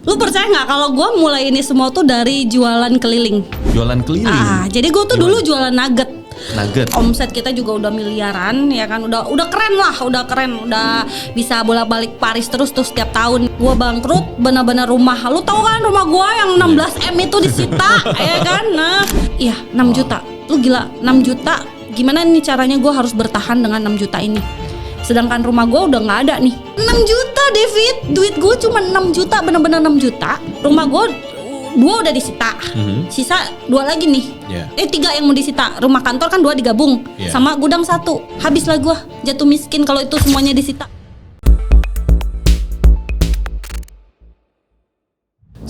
Lu percaya nggak kalau gue mulai ini semua tuh dari jualan keliling? Jualan keliling? Jadi gue tuh dulu jualan nugget. Omset kita juga udah miliaran ya kan, udah keren lah, udah bisa bolak-balik Paris terus tuh setiap tahun. Gua bangkrut, benar-benar rumah. Lu tahu kan rumah gua yang 16 M itu disita ya kan. Nah, iya 6 juta. Lu gila, 6 juta. Gimana nih caranya gua harus bertahan dengan 6 juta ini? Sedangkan rumah gua udah nggak ada nih. 6 juta David, duit gua cuma 6 juta, benar-benar 6 juta. Rumah gua 2 udah disita, sisa 2 lagi nih. 3 yang mau disita. Rumah kantor kan 2 digabung, sama gudang 1. Habislah gua jatuh miskin kalau itu semuanya disita.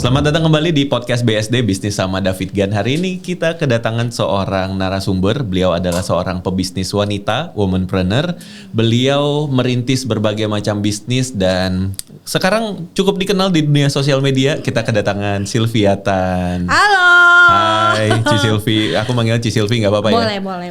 Selamat datang kembali di podcast BSD Bisnis sama David Gan. Hari ini kita kedatangan seorang narasumber. Beliau adalah seorang pebisnis wanita, womanpreneur. Beliau merintis berbagai macam bisnis dan sekarang cukup dikenal di dunia sosial media. Kita kedatangan Sylvia Tan. Halo. Hai Ci Sylvie, aku manggil Ci Sylvie nggak apa-apa ya? Boleh.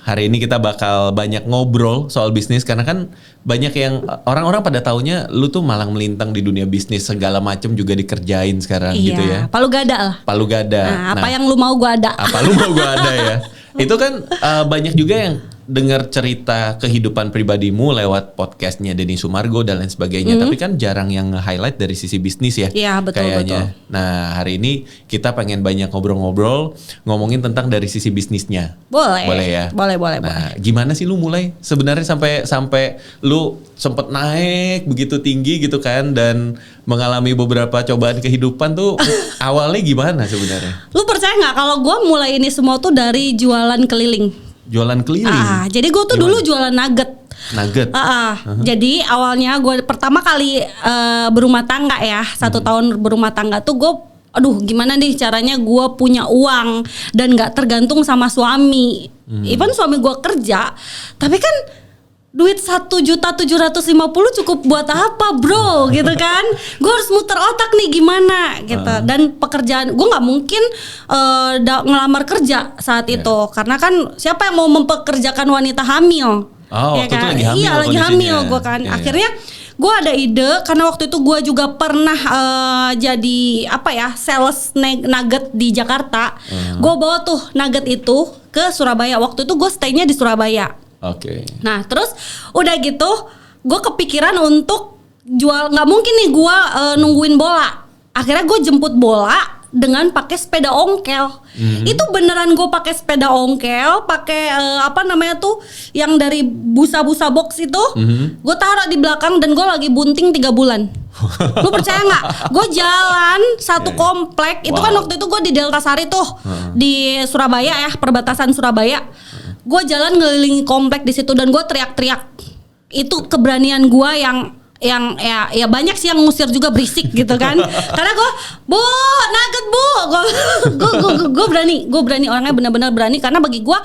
Hari ini kita bakal banyak ngobrol soal bisnis karena kan banyak yang orang-orang pada taunya lu tuh malang melintang di dunia bisnis, segala macam juga dikerjain sekarang gitu ya. Palu gada lah. Palu gada. Apa yang lu mau gua ada. Apa lu mau gua ada ya. Itu kan banyak juga yang dengar cerita kehidupan pribadimu lewat podcastnya Denny Sumargo dan lain sebagainya. Tapi kan jarang yang nge-highlight dari sisi bisnis ya. Iya betul. Nah hari ini kita pengen banyak ngobrol-ngobrol ngomongin tentang dari sisi bisnisnya. Boleh ya. Boleh. Nah gimana sih lu mulai sebenarnya sampai lu sempet naik begitu tinggi gitu kan dan mengalami beberapa cobaan kehidupan tuh awalnya gimana sebenarnya? Lu percaya nggak kalau gue mulai ini semua tuh dari jualan keliling? Jualan keliling. Jadi gue tuh dulu jualan nugget. Jadi awalnya gue pertama kali berumah tangga ya, 1 tahun berumah tangga tuh gue, gimana nih caranya gue punya uang dan nggak tergantung sama suami. Even suami gue kerja, tapi kan duit 1.750.000 cukup buat apa bro gitu kan. Gue harus muter otak nih gimana gitu. Dan pekerjaan gue gak mungkin ngelamar kerja saat itu. Karena kan siapa yang mau mempekerjakan wanita hamil. Waktu kan? itu lagi hamil. Iya lagi hamil gue kan. Akhirnya gue ada ide karena waktu itu gue juga pernah jadi sales nugget di Jakarta. Gue bawa tuh nugget itu ke Surabaya. Waktu itu gue stay-nya di Surabaya. Nah terus udah gitu gue kepikiran untuk jual. Nggak mungkin nih gue nungguin bola. Akhirnya gue jemput bola dengan pakai sepeda ongkel. Itu beneran gue pakai sepeda ongkel, pakai yang dari busa-busa box itu. Gue taruh di belakang dan gue lagi bunting 3 bulan. Lu percaya nggak? Gue jalan satu komplek. Itu kan waktu itu gue di Delta Sari tuh di Surabaya ya, perbatasan Surabaya. Gue jalan ngelilingi komplek di situ dan gue teriak-teriak. Itu keberanian gue yang banyak sih yang ngusir juga berisik gitu kan. Karena gue, bu, nugget bu, gue berani orangnya benar-benar berani karena bagi gue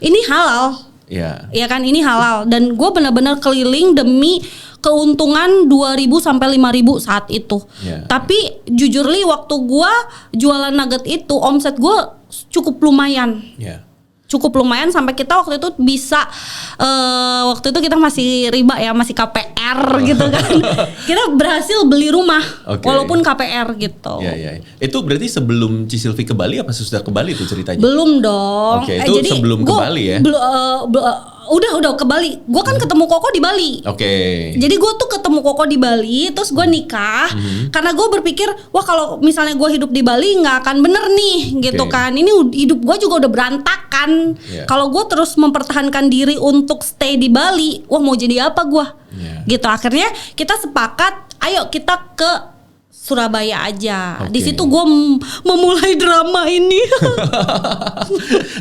ini halal. Iya kan, ini halal dan gue benar-benar keliling demi keuntungan 2.000 sampai 5.000 saat itu. Tapi jujur waktu gue jualan nugget itu omset gue cukup lumayan. Cukup lumayan sampai kita waktu itu bisa waktu itu kita masih riba ya, masih KPR gitu kan. Kita berhasil beli rumah walaupun KPR gitu. Itu berarti sebelum Ci Sylvie ke Bali apa sudah ke Bali itu ceritanya? Belum dong. Itu jadi sebelum ke Bali ya? Udah ke Bali. Gue kan ketemu Koko di Bali. Jadi gue tuh ketemu Koko di Bali, terus gue nikah. Karena gue berpikir, wah kalau misalnya gue hidup di Bali nggak akan bener nih, gitu kan. Ini hidup gue juga udah berantakan. Kalau gue terus mempertahankan diri untuk stay di Bali, wah mau jadi apa gue? Gitu. Akhirnya kita sepakat, ayo kita ke Surabaya aja. Di situ gue memulai drama ini.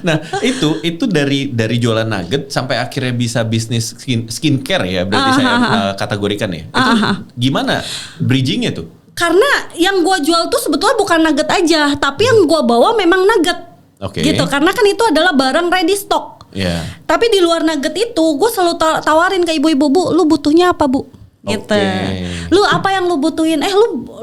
Nah itu dari jualan nugget sampai akhirnya bisa bisnis skincare ya berarti saya kategorikan ya. Itu gimana bridgingnya tuh? Karena yang gue jual tuh sebetulnya bukan nugget aja, tapi yang gue bawa memang nugget. Gitu. Karena kan itu adalah barang ready stock. Tapi di luar nugget itu gue selalu tawarin ke ibu-ibu, bu, lu butuhnya apa bu? gitu. Lu apa yang lu butuhin?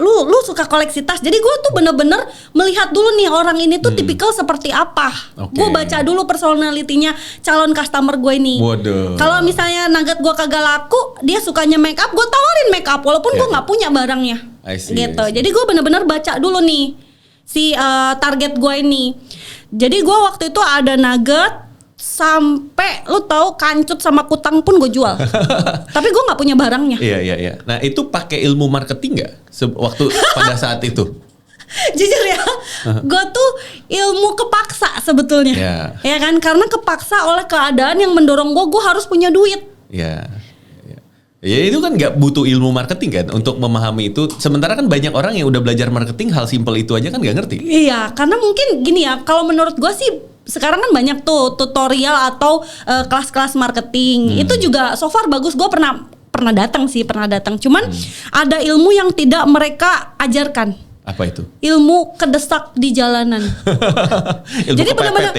Lu suka koleksi tas. Jadi gue tuh bener-bener melihat dulu nih orang ini tuh tipikal seperti apa. Gue baca dulu personalitinya calon customer gue ini. Kalau misalnya nugget gue kagak laku, dia sukanya make up, gue tawarin make up walaupun gue nggak punya barangnya. Gitu. Jadi gue bener-bener baca dulu nih si target gue ini. Jadi gue waktu itu ada nugget sampai lu tahu kancut sama kutang pun gue jual. Tapi gue nggak punya barangnya. Iya. Nah itu pakai ilmu marketing nggak waktu pada saat itu? Jujur ya, gue tuh ilmu kepaksa sebetulnya. Ya kan, karena kepaksa oleh keadaan yang mendorong gue harus punya duit. Ya itu kan nggak butuh ilmu marketing kan untuk memahami itu. Sementara kan banyak orang yang udah belajar marketing hal simpel itu aja kan nggak ngerti. Iya, karena mungkin gini ya, kalau menurut gue sih sekarang kan banyak tuh tutorial atau kelas-kelas marketing. Itu juga so far bagus. Gue pernah datang. Cuman ada ilmu yang tidak mereka ajarkan. Apa itu? Ilmu kedesak di jalanan. Jadi benar-benar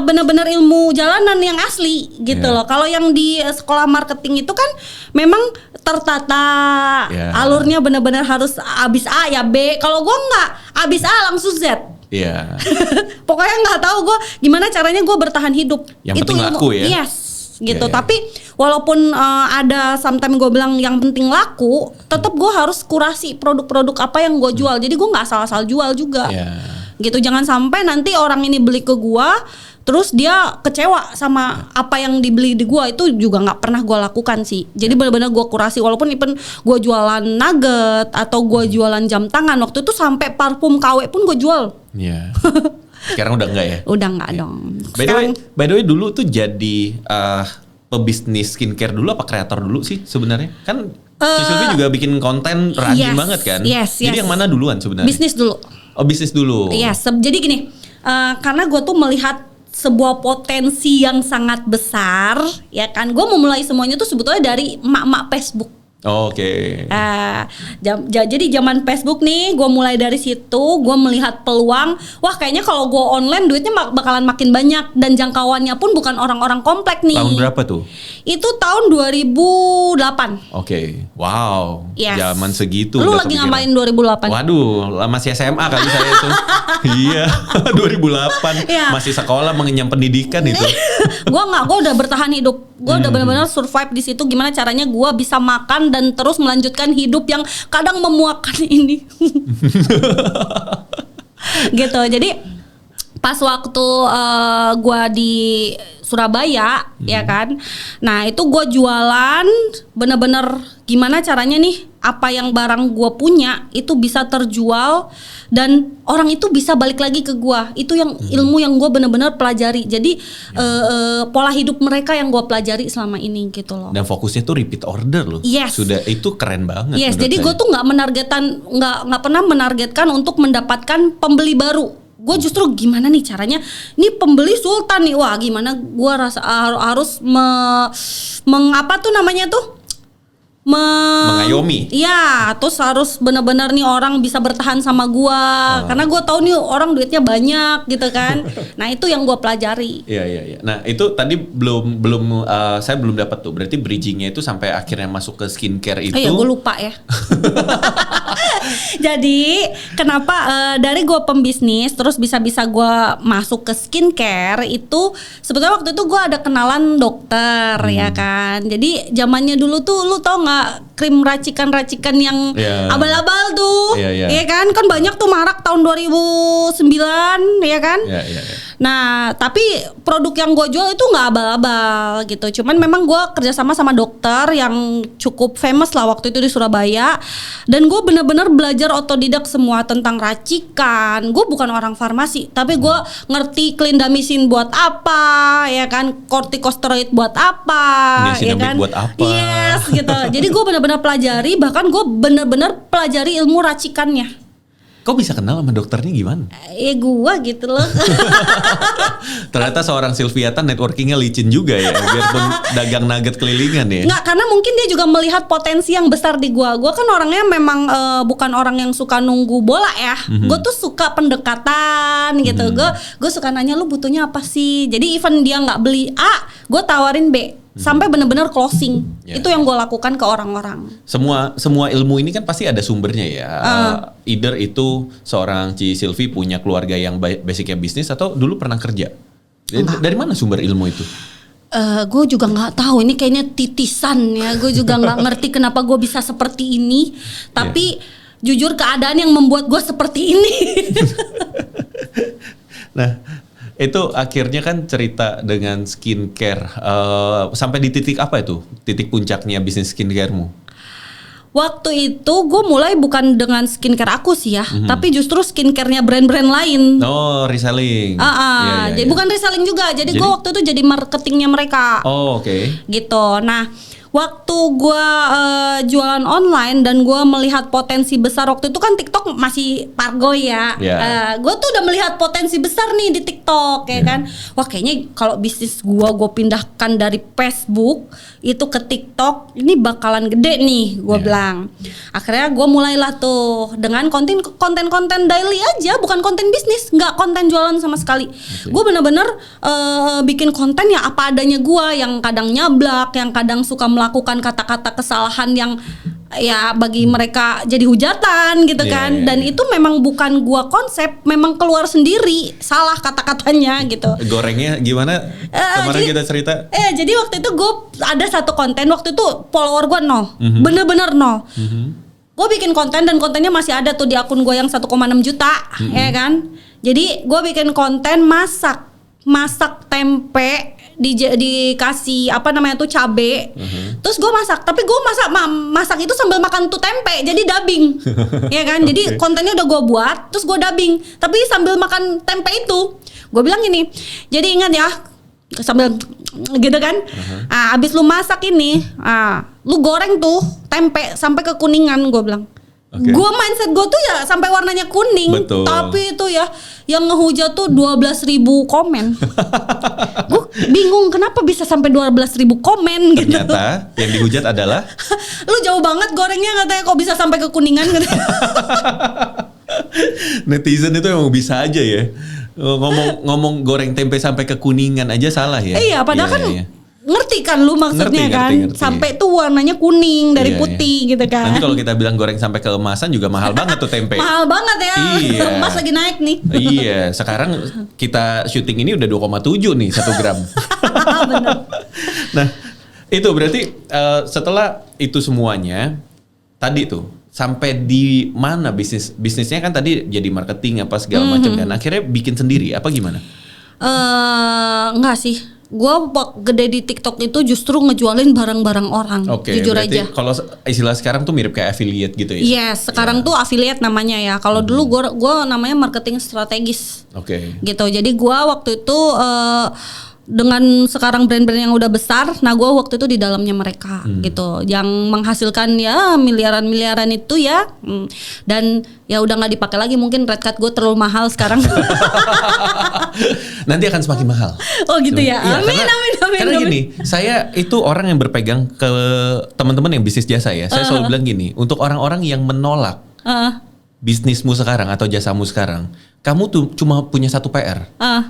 benar-benar ilmu jalanan yang asli gitu loh. Kalau yang di sekolah marketing itu kan memang tertata, alurnya benar-benar harus abis A ya B. Kalau gue nggak abis A langsung Z. Pokoknya nggak tahu gue gimana caranya gue bertahan hidup. Yang itu penting laku ya. Gitu. Tapi walaupun ada sometimes gue bilang yang penting laku, tetap gue harus kurasi produk-produk apa yang gue jual. Jadi gue nggak asal-asal jual juga. Gitu. Jangan sampai nanti orang ini beli ke gue, terus dia kecewa sama apa yang dibeli di gue. Itu juga nggak pernah gue lakukan sih. Jadi benar-benar gue kurasi. Walaupun even gue jualan nugget atau gue jualan jam tangan, waktu itu sampai parfum KW pun gue jual. Sekarang udah enggak ya? Udah enggak dong. By the way dulu tuh jadi pebisnis skincare dulu apa kreator dulu sih sebenarnya? Kan Sylvie juga bikin konten rajin banget kan? Jadi yang mana duluan sebenarnya? Bisnis dulu. Oh, bisnis dulu. Jadi gini, karena gue tuh melihat sebuah potensi yang sangat besar, ya kan? Gue memulai semuanya tuh sebetulnya dari emak-emak Facebook. Jadi zaman Facebook nih, gue mulai dari situ, gue melihat peluang. Wah, kayaknya kalau gue online duitnya bakalan makin banyak dan jangkauannya pun bukan orang-orang komplek nih. Tahun berapa tuh? Itu tahun 2008. Wow. Zaman segitu. Lu lagi ngapain 2008? Waduh, masih SMA kali saya itu. Iya, 2008 masih sekolah mengenyam pendidikan itu. Gue udah bertahan hidup. Gue udah benar-benar survive di situ. Gimana caranya gue bisa makan dan terus melanjutkan hidup yang kadang memuakkan ini. Gitu. Jadi pas waktu gue di Surabaya, ya kan. Nah itu gue jualan bener-bener gimana caranya nih, apa yang barang gue punya itu bisa terjual dan orang itu bisa balik lagi ke gue. Itu yang ilmu yang gue bener-bener pelajari. Jadi pola hidup mereka yang gue pelajari selama ini gitu loh. Dan fokusnya tuh repeat order loh. Sudah, itu keren banget. Jadi gue tuh nggak pernah menargetkan untuk mendapatkan pembeli baru. Gue justru gimana nih caranya, ini pembeli sultan nih, wah gimana gue rasa harus mengapa tuh namanya tuh mengayomi. Iya, terus harus benar-benar nih orang bisa bertahan sama gue, karena gue tahu nih orang duitnya banyak gitu kan. Nah itu yang gue pelajari. Iya. Nah itu tadi saya belum dapat tuh. Berarti bridgingnya itu sampai akhirnya masuk ke skincare itu. Gue lupa ya. Jadi kenapa dari gue pembisnis terus bisa-bisa gue masuk ke skincare itu sebetulnya waktu itu gue ada kenalan dokter ya kan. Jadi zamannya dulu tuh lu tau nggak krim racikan-racikan yang abal-abal tuh, ya kan banyak tuh marak tahun 2009 ya kan. Nah tapi produk yang gue jual itu nggak abal-abal gitu. Cuman memang gue kerjasama sama dokter yang cukup famous lah waktu itu di Surabaya. Dan gue bener-bener belajar otodidak semua tentang racikan. Gue bukan orang farmasi, tapi gue ngerti clindamycin buat apa, ya kan, corticosteroid buat apa, ya kan, buat apa. Yes gitu. Jadi gue bener-bener pelajari, bahkan gue bener-bener pelajari ilmu racikannya. Kok bisa kenal sama dokternya gimana? Gue gitu loh. Ternyata seorang Sylviata networkingnya licin juga ya, biarpun dagang nugget kelilingan ya. Nggak, karena mungkin dia juga melihat potensi yang besar di gue. Gue kan orangnya memang bukan orang yang suka nunggu bola ya. Gue tuh suka pendekatan gitu. Gue suka nanya lu butuhnya apa sih. Jadi even dia nggak beli A, gue tawarin B. sampai benar-benar closing. Ya. Itu yang gue lakukan ke orang-orang. Semua ilmu ini kan pasti ada sumbernya ya. Either itu seorang Ci Silvi punya keluarga yang basicnya bisnis atau dulu pernah kerja. Dari mana sumber ilmu itu? Gue juga nggak tahu, ini kayaknya titisan ya. Gue juga nggak ngerti kenapa gue bisa seperti ini. Tapi jujur keadaan yang membuat gue seperti ini. Nah, itu akhirnya kan cerita dengan skincare. Sampai di titik apa itu? Titik puncaknya bisnis skincaremu? Waktu itu gue mulai bukan dengan skincare aku sih ya, tapi justru skincare-nya brand-brand lain. Oh, reselling. Jadi bukan reselling juga. Jadi gue waktu itu jadi marketingnya mereka. Oh, oke. Gitu. Nah, waktu gue jualan online dan gue melihat potensi besar, waktu itu kan TikTok masih pargoy ya. Gue tuh udah melihat potensi besar nih di TikTok ya kan. Wah, kayaknya kalau bisnis gue pindahkan dari Facebook itu ke TikTok, ini bakalan gede nih, gue bilang. Akhirnya gue mulailah tuh dengan konten daily aja, bukan konten bisnis, nggak konten jualan sama sekali. Gue bener-bener bikin konten ya apa adanya gue, yang kadang nyablak, yang kadang suka melakukan kata-kata kesalahan yang ya bagi mereka jadi hujatan gitu kan. Dan itu memang bukan gua konsep, memang keluar sendiri salah kata-katanya gitu. Gorengnya gimana? Kemarin kita cerita. Jadi waktu itu gue ada satu konten, waktu itu follower gue 0, bener-bener 0. Gue bikin konten dan kontennya masih ada tuh di akun gue yang 1,6 juta, ya kan. Jadi gue bikin konten masak tempe, dikasih apa namanya tuh cabe, terus gue masak, tapi gue masak itu sambil makan tuh tempe, jadi dubbing, ya kan. Jadi kontennya udah gue buat, terus gue dubbing, tapi sambil makan tempe itu. Gue bilang gini, jadi ingat ya, sambil gitu kan, abis lu masak ini, lu goreng tuh tempe sampai kekuningan, gue bilang. Gue mindset gue tuh ya sampai warnanya kuning. Betul. Tapi itu ya yang ngehujat tuh 12.000 komen. Gue bingung kenapa bisa sampai 12.000 komen gitu. Ternyata yang dihujat adalah lu jauh banget gorengnya, katanya kok bisa sampai kekuningan gitu. Netizen itu emang bisa aja ya. Ngomong goreng tempe sampai kekuningan aja salah ya. Iya, padahal kan ngerti kan lu maksudnya ngerti. Sampai tuh warnanya kuning dari putih gitu kan. Nanti kalau kita bilang goreng sampai keemasan juga mahal banget tuh tempe. Mahal banget ya. Iya. Emas lagi naik nih. Iya, sekarang kita syuting ini udah 2,7 nih 1 gram. Bener. Nah, itu berarti setelah itu semuanya tadi tuh sampai di mana bisnisnya kan tadi jadi marketing apa segala macam, dan akhirnya bikin sendiri apa gimana? Enggak sih. Gue gede di TikTok itu justru ngejualin barang-barang orang, jujur aja. Kalau istilah sekarang tuh mirip kayak affiliate gitu ya? Yes, sekarang tuh affiliate namanya ya. Kalau dulu gue namanya marketing strategis. Gitu. Jadi gue waktu itu dengan sekarang brand-brand yang udah besar, nah gue waktu itu di dalamnya mereka gitu, yang menghasilkan ya miliaran itu ya, dan ya udah nggak dipakai lagi, mungkin red card gue terlalu mahal sekarang. Nanti akan semakin mahal. Oh gitu ya. Iya, Amin. Karena gini, saya itu orang yang berpegang ke teman-teman yang bisnis jasa ya. Saya selalu bilang gini, untuk orang-orang yang menolak bisnismu sekarang atau jasamu sekarang, kamu tuh cuma punya satu PR.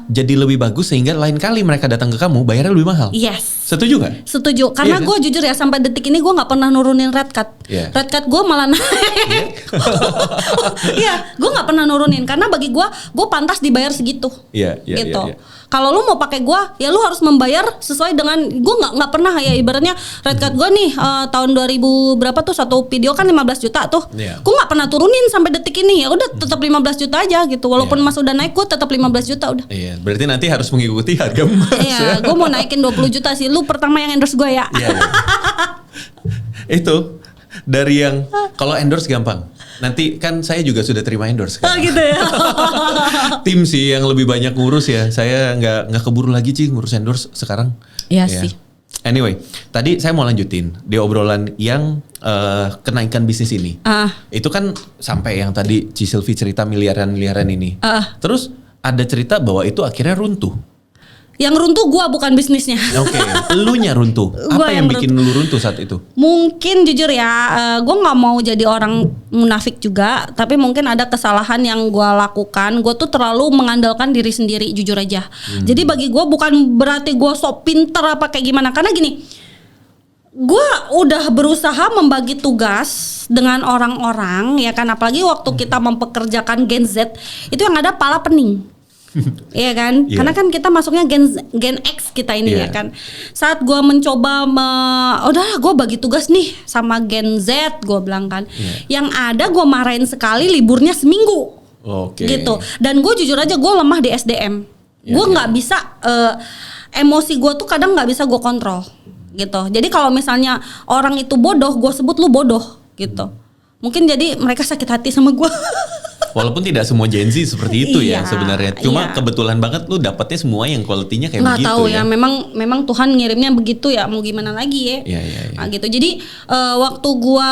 Jadi lebih bagus sehingga lain kali mereka datang ke kamu bayarnya lebih mahal. Yes. Setuju gak? Setuju. Karena gue jujur ya, sampai detik ini gue gak pernah nurunin red card. Red card gue malah naik. Iya, gue gak pernah nurunin. Karena bagi gue pantas dibayar segitu. Gitu. Kalau lu mau pakai gue, ya lu harus membayar sesuai dengan, gue nggak pernah ya, ibaratnya red card gue nih tahun 2000 berapa tuh satu video kan 15 juta tuh. Gue nggak pernah turunin sampai detik ini, ya udah tetap 15 juta aja gitu. Walaupun Mas udah naik, gue tetap 15 juta udah. Iya, berarti nanti harus mengikuti harga Mas. Iya, gue mau naikin 20 juta sih. Lu pertama yang endorse gue ya. Itu dari yang kalau endorse gampang. Nanti kan saya juga sudah terima endorse kan. Gitu ya. Tim sih yang lebih banyak ngurus ya. Saya nggak keburu lagi sih ngurus endorse sekarang. Iya sih. Anyway, tadi saya mau lanjutin di obrolan yang kenaikan bisnis ini. Itu kan sampai yang tadi Ci Silvi cerita miliaran ini. Terus ada cerita bahwa itu akhirnya runtuh. Yang runtuh gue, bukan bisnisnya. Oke, elunya runtuh. Apa yang bikin lu runtuh saat itu? Mungkin jujur ya, gue nggak mau jadi orang munafik juga, tapi mungkin ada kesalahan yang gue lakukan. Gue tuh terlalu mengandalkan diri sendiri, jujur aja. Jadi bagi gue bukan berarti gue sok pinter apa kayak gimana, karena gini, gue udah berusaha membagi tugas dengan orang-orang, ya kan, apalagi waktu kita mempekerjakan Gen Z, itu yang ada pala pening. Iya kan, karena kan kita masuknya gen X kita ini ya kan. Saat gue mencoba, udah gue bagi tugas nih sama Gen Z, gue bilang kan, yang ada gue marahin sekali, liburnya seminggu, gitu. Dan gue jujur aja gue lemah di SDM, gue nggak bisa, emosi gue tuh kadang nggak bisa gue kontrol, gitu. Jadi kalau misalnya orang itu bodoh, gue sebut lu bodoh, gitu. Mungkin jadi mereka sakit hati sama gue. Walaupun tidak semua Gen Z seperti itu ya sebenarnya. Cuma kebetulan banget lu dapetnya semua yang kualitinya kayak begitu. Nggak tahu ya. Memang Tuhan ngirimnya begitu ya. Mau gimana lagi ya? Nah, gitu. Jadi waktu gua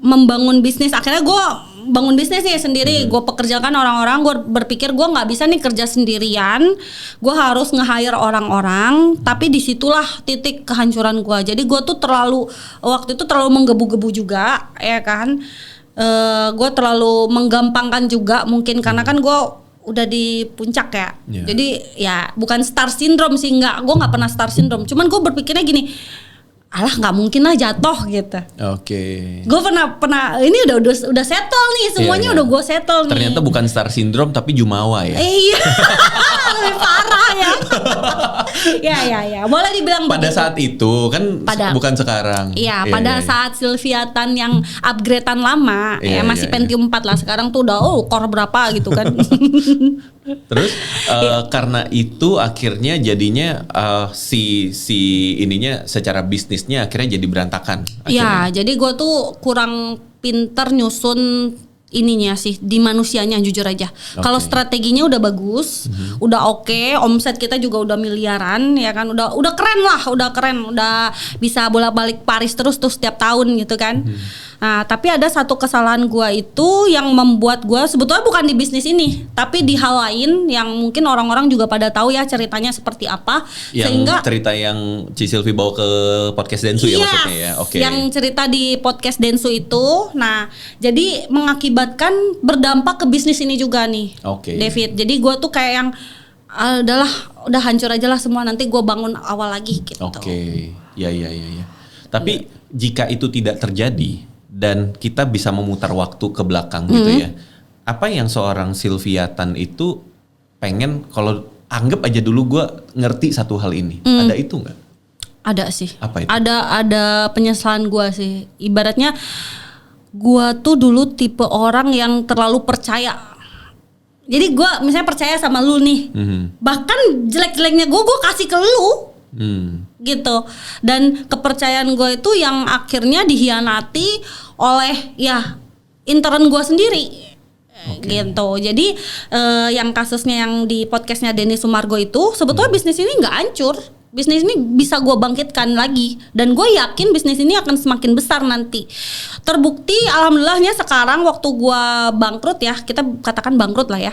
membangun bisnis, akhirnya gua bangun bisnis nih sendiri. Gua pekerjakan orang-orang. Gua berpikir gua nggak bisa nih kerja sendirian. Gua harus nge-hire orang-orang. Tapi disitulah titik kehancuran gua. Jadi gua tuh waktu itu terlalu menggebu-gebu juga, ya kan. Gue terlalu menggampangkan juga mungkin karena kan gue udah di puncak ya. Jadi ya bukan star syndrome sih, gue nggak pernah star syndrome. Cuman gue berpikirnya gini, alah nggak mungkin lah jatuh gitu. Gue pernah ini udah settle nih semuanya, udah gue settle nih. Ternyata bukan star syndrome tapi jumawa ya. Iya. Lebih parah ya. Ya boleh dibilang pada begitu. Saat itu kan bukan sekarang. Iya, pada saat Sylviatan yang upgradean lama masih Pentium 4 lah. Sekarang tuh udah core berapa gitu kan. Terus karena itu akhirnya jadinya si ininya secara bisnisnya akhirnya jadi berantakan. Iya, jadi gue tuh kurang pinter nyusun ininya sih di manusianya, jujur aja. Kalau strateginya udah bagus, udah oke, omset kita juga udah miliaran ya kan, udah keren lah, udah bisa bolak-balik Paris terus tuh setiap tahun gitu kan. Nah, tapi ada satu kesalahan gua itu yang membuat gua sebetulnya bukan di bisnis ini, tapi di hal lain yang mungkin orang-orang juga pada tahu ya ceritanya seperti apa. Yang sehingga cerita yang Ci Sylvie bawa ke podcast Densu ya maksudnya ya. Yang cerita di podcast Densu itu. Nah, jadi mengakibatkan berdampak ke bisnis ini juga nih, David. Jadi gua tuh kayak yang udah hancur aja lah semua, nanti gua bangun awal lagi gitu. Ya. Tapi jika itu tidak terjadi dan kita bisa memutar waktu ke belakang gitu ya. Apa yang seorang Sylviatan itu pengen, kalau anggap aja dulu gue ngerti satu hal ini. Ada itu nggak? Ada sih. Apa itu? Ada penyesalan gue sih. Ibaratnya gue tuh dulu tipe orang yang terlalu percaya. Jadi gue misalnya percaya sama lu nih. Bahkan jelek-jeleknya gue kasih ke lu. Gitu. Dan kepercayaan gue itu yang akhirnya dihianati oleh intern gue sendiri. Gitu. Jadi yang kasusnya yang di podcastnya Denny Sumargo itu sebetulnya bisnis ini nggak hancur. Bisnis ini bisa gue bangkitkan lagi, dan gue yakin bisnis ini akan semakin besar nanti. Terbukti alhamdulillahnya sekarang waktu gue bangkrut ya, kita katakan bangkrut lah ya.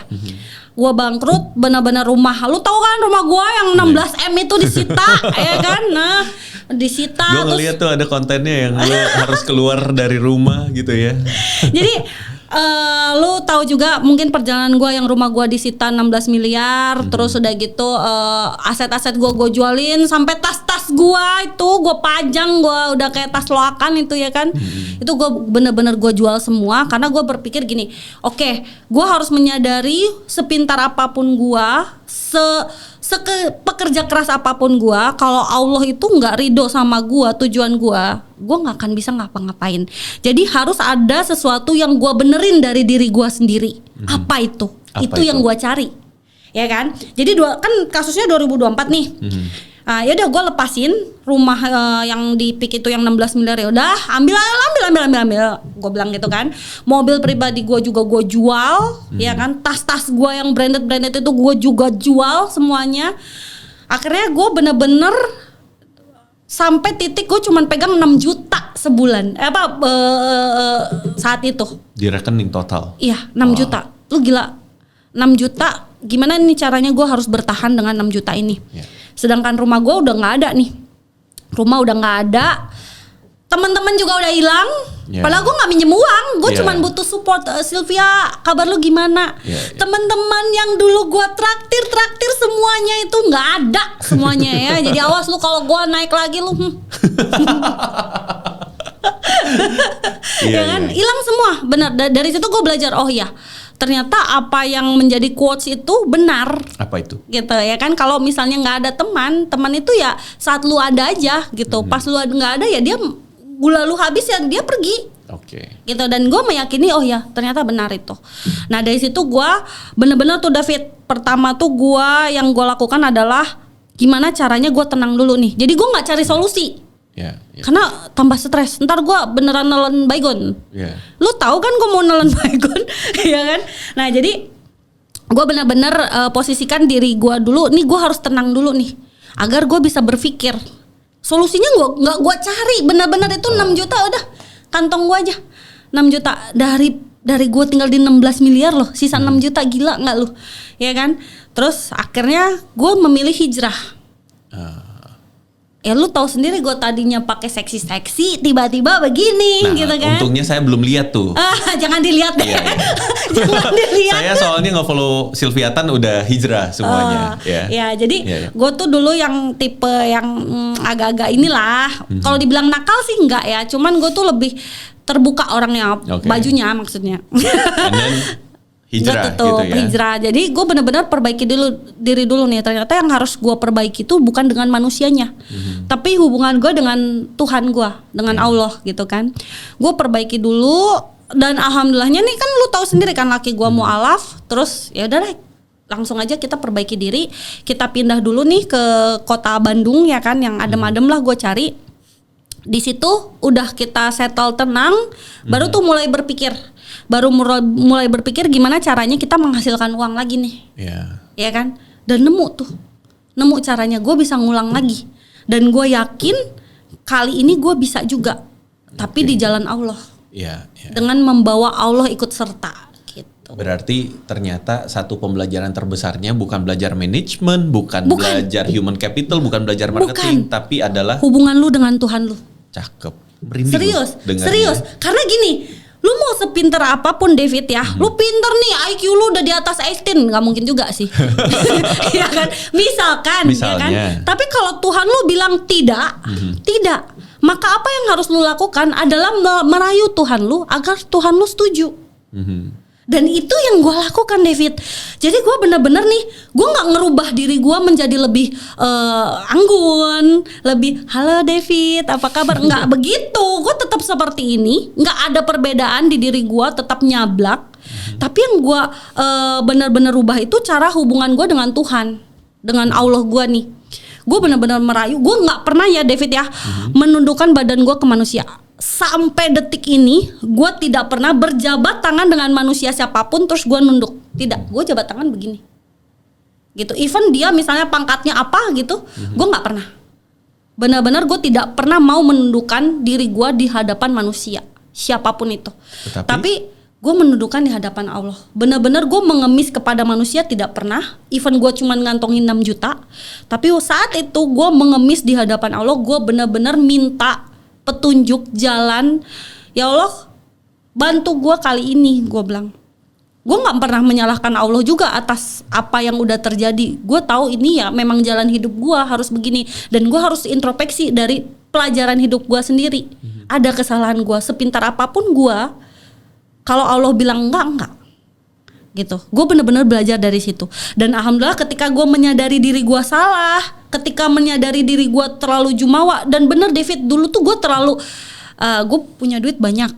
Gue bangkrut, benar-benar rumah, lu tahu kan rumah gue yang 16M itu disita, ya kan? Nah, disita. Gue ngeliat tuh ada kontennya yang lu harus keluar dari rumah gitu ya. Jadi lu tahu juga mungkin perjalanan gue yang rumah gue disita 16 miliar, terus udah gitu aset-aset gue jualin, sampai tas-tas gue itu gue pajang, gue udah kayak tas loakan itu ya kan. Itu gue bener-bener gue jual semua karena gue berpikir gini, oke, gue harus menyadari sepintar apapun gue, pekerja keras apapun gue, kalau Allah itu nggak ridho sama gue, tujuan gue nggak akan bisa ngapa-ngapain. Jadi harus ada sesuatu yang gue benerin dari diri gue sendiri. Apa itu? Itu yang gue cari, ya kan? Jadi kan kasusnya 2024 nih. Ya udah gue lepasin rumah yang di PIK itu yang 16 miliar, ya udah ambil, gue bilang gitu kan. Mobil pribadi gue juga gue jual, ya kan. Tas-tas gue yang branded itu gue juga jual semuanya. Akhirnya gue bener-bener sampai titik gue cuman pegang 6 juta sebulan. Saat itu. Di rekening total? Iya, 6 juta. Lu gila. 6 juta gimana nih caranya gue harus bertahan dengan 6 juta ini. Sedangkan rumah gue udah nggak ada nih, rumah udah nggak ada, teman-teman juga udah hilang. Padahal gue nggak minjem uang, gue cuman butuh support. Sylvia, kabar lu gimana? Teman-teman yang dulu gue traktir semuanya itu nggak ada semuanya ya. Jadi awas lu kalau gue naik lagi lu. Ya kan, hilang semua. Benar. Dari situ gue belajar, oh ya, ternyata apa yang menjadi quotes itu benar. Apa itu? Gitu ya kan. Kalau misalnya nggak ada teman itu ya saat lu ada aja gitu. Pas lu nggak ada ya dia gula lu habis ya dia pergi. Gitu. Dan gue meyakini oh ya ternyata benar itu. Nah dari situ gue bener-bener tuh David, pertama tuh yang gue lakukan adalah gimana caranya gue tenang dulu nih. Jadi gue nggak cari solusi. Karena tambah stres. Ntar gue beneran nelen baygon. Lu tahu kan gue mau nelen baygon, ya kan? Nah jadi gue bener-bener posisikan diri gue dulu. Nih gue harus tenang dulu nih, agar gue bisa berpikir. Solusinya nggak gue cari. Bener-bener itu 6 juta udah kantong gue aja. 6 juta dari gue tinggal di 16 miliar loh. Sisa 6 juta, gila nggak lu? Ya kan? Terus akhirnya gue memilih hijrah. Ya lu tahu sendiri gue tadinya pakai seksi-seksi, tiba-tiba begini gitu kan. Untungnya saya belum lihat tuh. Jangan dilihat deh. Jangan dilihat. Saya soalnya nge-follow Sylvia Tan udah hijrah semuanya. Jadi gue tuh dulu yang tipe yang agak-agak inilah. Kalau dibilang nakal sih enggak ya. Cuman gue tuh lebih terbuka orangnya, bajunya maksudnya. And then hijrah gitu ya. Hijrah. Jadi gue benar-benar perbaiki diri dulu nih. Ternyata yang harus gue perbaiki itu bukan dengan manusianya, tapi hubungan gue dengan Tuhan gue, dengan Allah gitu kan. Gue perbaiki dulu dan alhamdulillahnya nih kan lu tahu sendiri kan laki gue mualaf. Terus ya udah langsung aja kita perbaiki diri. Kita pindah dulu nih ke kota Bandung ya kan, yang adem-adem lah gue cari. Di situ udah kita settle tenang, baru tuh mulai berpikir. Mulai berpikir gimana caranya kita menghasilkan uang lagi nih. Ya kan? Dan nemu caranya, gue bisa ngulang lagi. Dan gue yakin kali ini gue bisa juga. Tapi di jalan Allah. Dengan membawa Allah ikut serta gitu. Berarti ternyata satu pembelajaran terbesarnya bukan belajar manajemen, bukan belajar human capital, bukan belajar marketing, tapi adalah hubungan lu dengan Tuhan lu. Cakep. Merinding. Serius. Karena gini, lu mau sepinter apapun David ya, lu pinter nih IQ lu udah di atas Einstein, nggak mungkin juga sih. Ya kan, misalkan ya kan. Tapi kalau Tuhan lu bilang tidak, maka apa yang harus lu lakukan adalah merayu Tuhan lu agar Tuhan lu setuju. Dan itu yang gue lakukan David. Jadi gue bener-bener nih, gue gak ngerubah diri gue menjadi lebih anggun, lebih halo David apa kabar, nggak begitu. Gue tetap seperti ini, nggak ada perbedaan di diri gue, tetap nyablak. Tapi yang gue bener-bener rubah itu cara hubungan gue dengan Tuhan, dengan Allah gue nih. Gue bener-bener merayu, gue gak pernah ya David ya menundukkan badan gue ke manusia. Sampai detik ini gue tidak pernah berjabat tangan dengan manusia siapapun terus gue nunduk. Tidak, gue jabat tangan begini gitu. Even dia misalnya pangkatnya apa gitu, gue gak pernah. Benar-benar gue tidak pernah mau menundukkan diri gue di hadapan manusia siapapun itu. Tapi gue menundukkan di hadapan Allah. Benar-benar gue mengemis kepada manusia tidak pernah. Even gue cuma ngantongin 6 juta, tapi saat itu gue mengemis di hadapan Allah. Gue benar-benar minta petunjuk jalan. Ya Allah, bantu gue kali ini, gue bilang. Gue gak pernah menyalahkan Allah juga atas apa yang udah terjadi. Gue tahu ini ya memang jalan hidup gue harus begini. Dan gue harus introspeksi dari pelajaran hidup gue sendiri. Ada kesalahan gue, sepintar apapun gue, kalau Allah bilang enggak gitu. Gue bener-bener belajar dari situ. Dan alhamdulillah ketika gue menyadari diri gue salah, ketika menyadari diri gue terlalu jumawa. Dan bener David, dulu tuh gue terlalu gue punya duit banyak,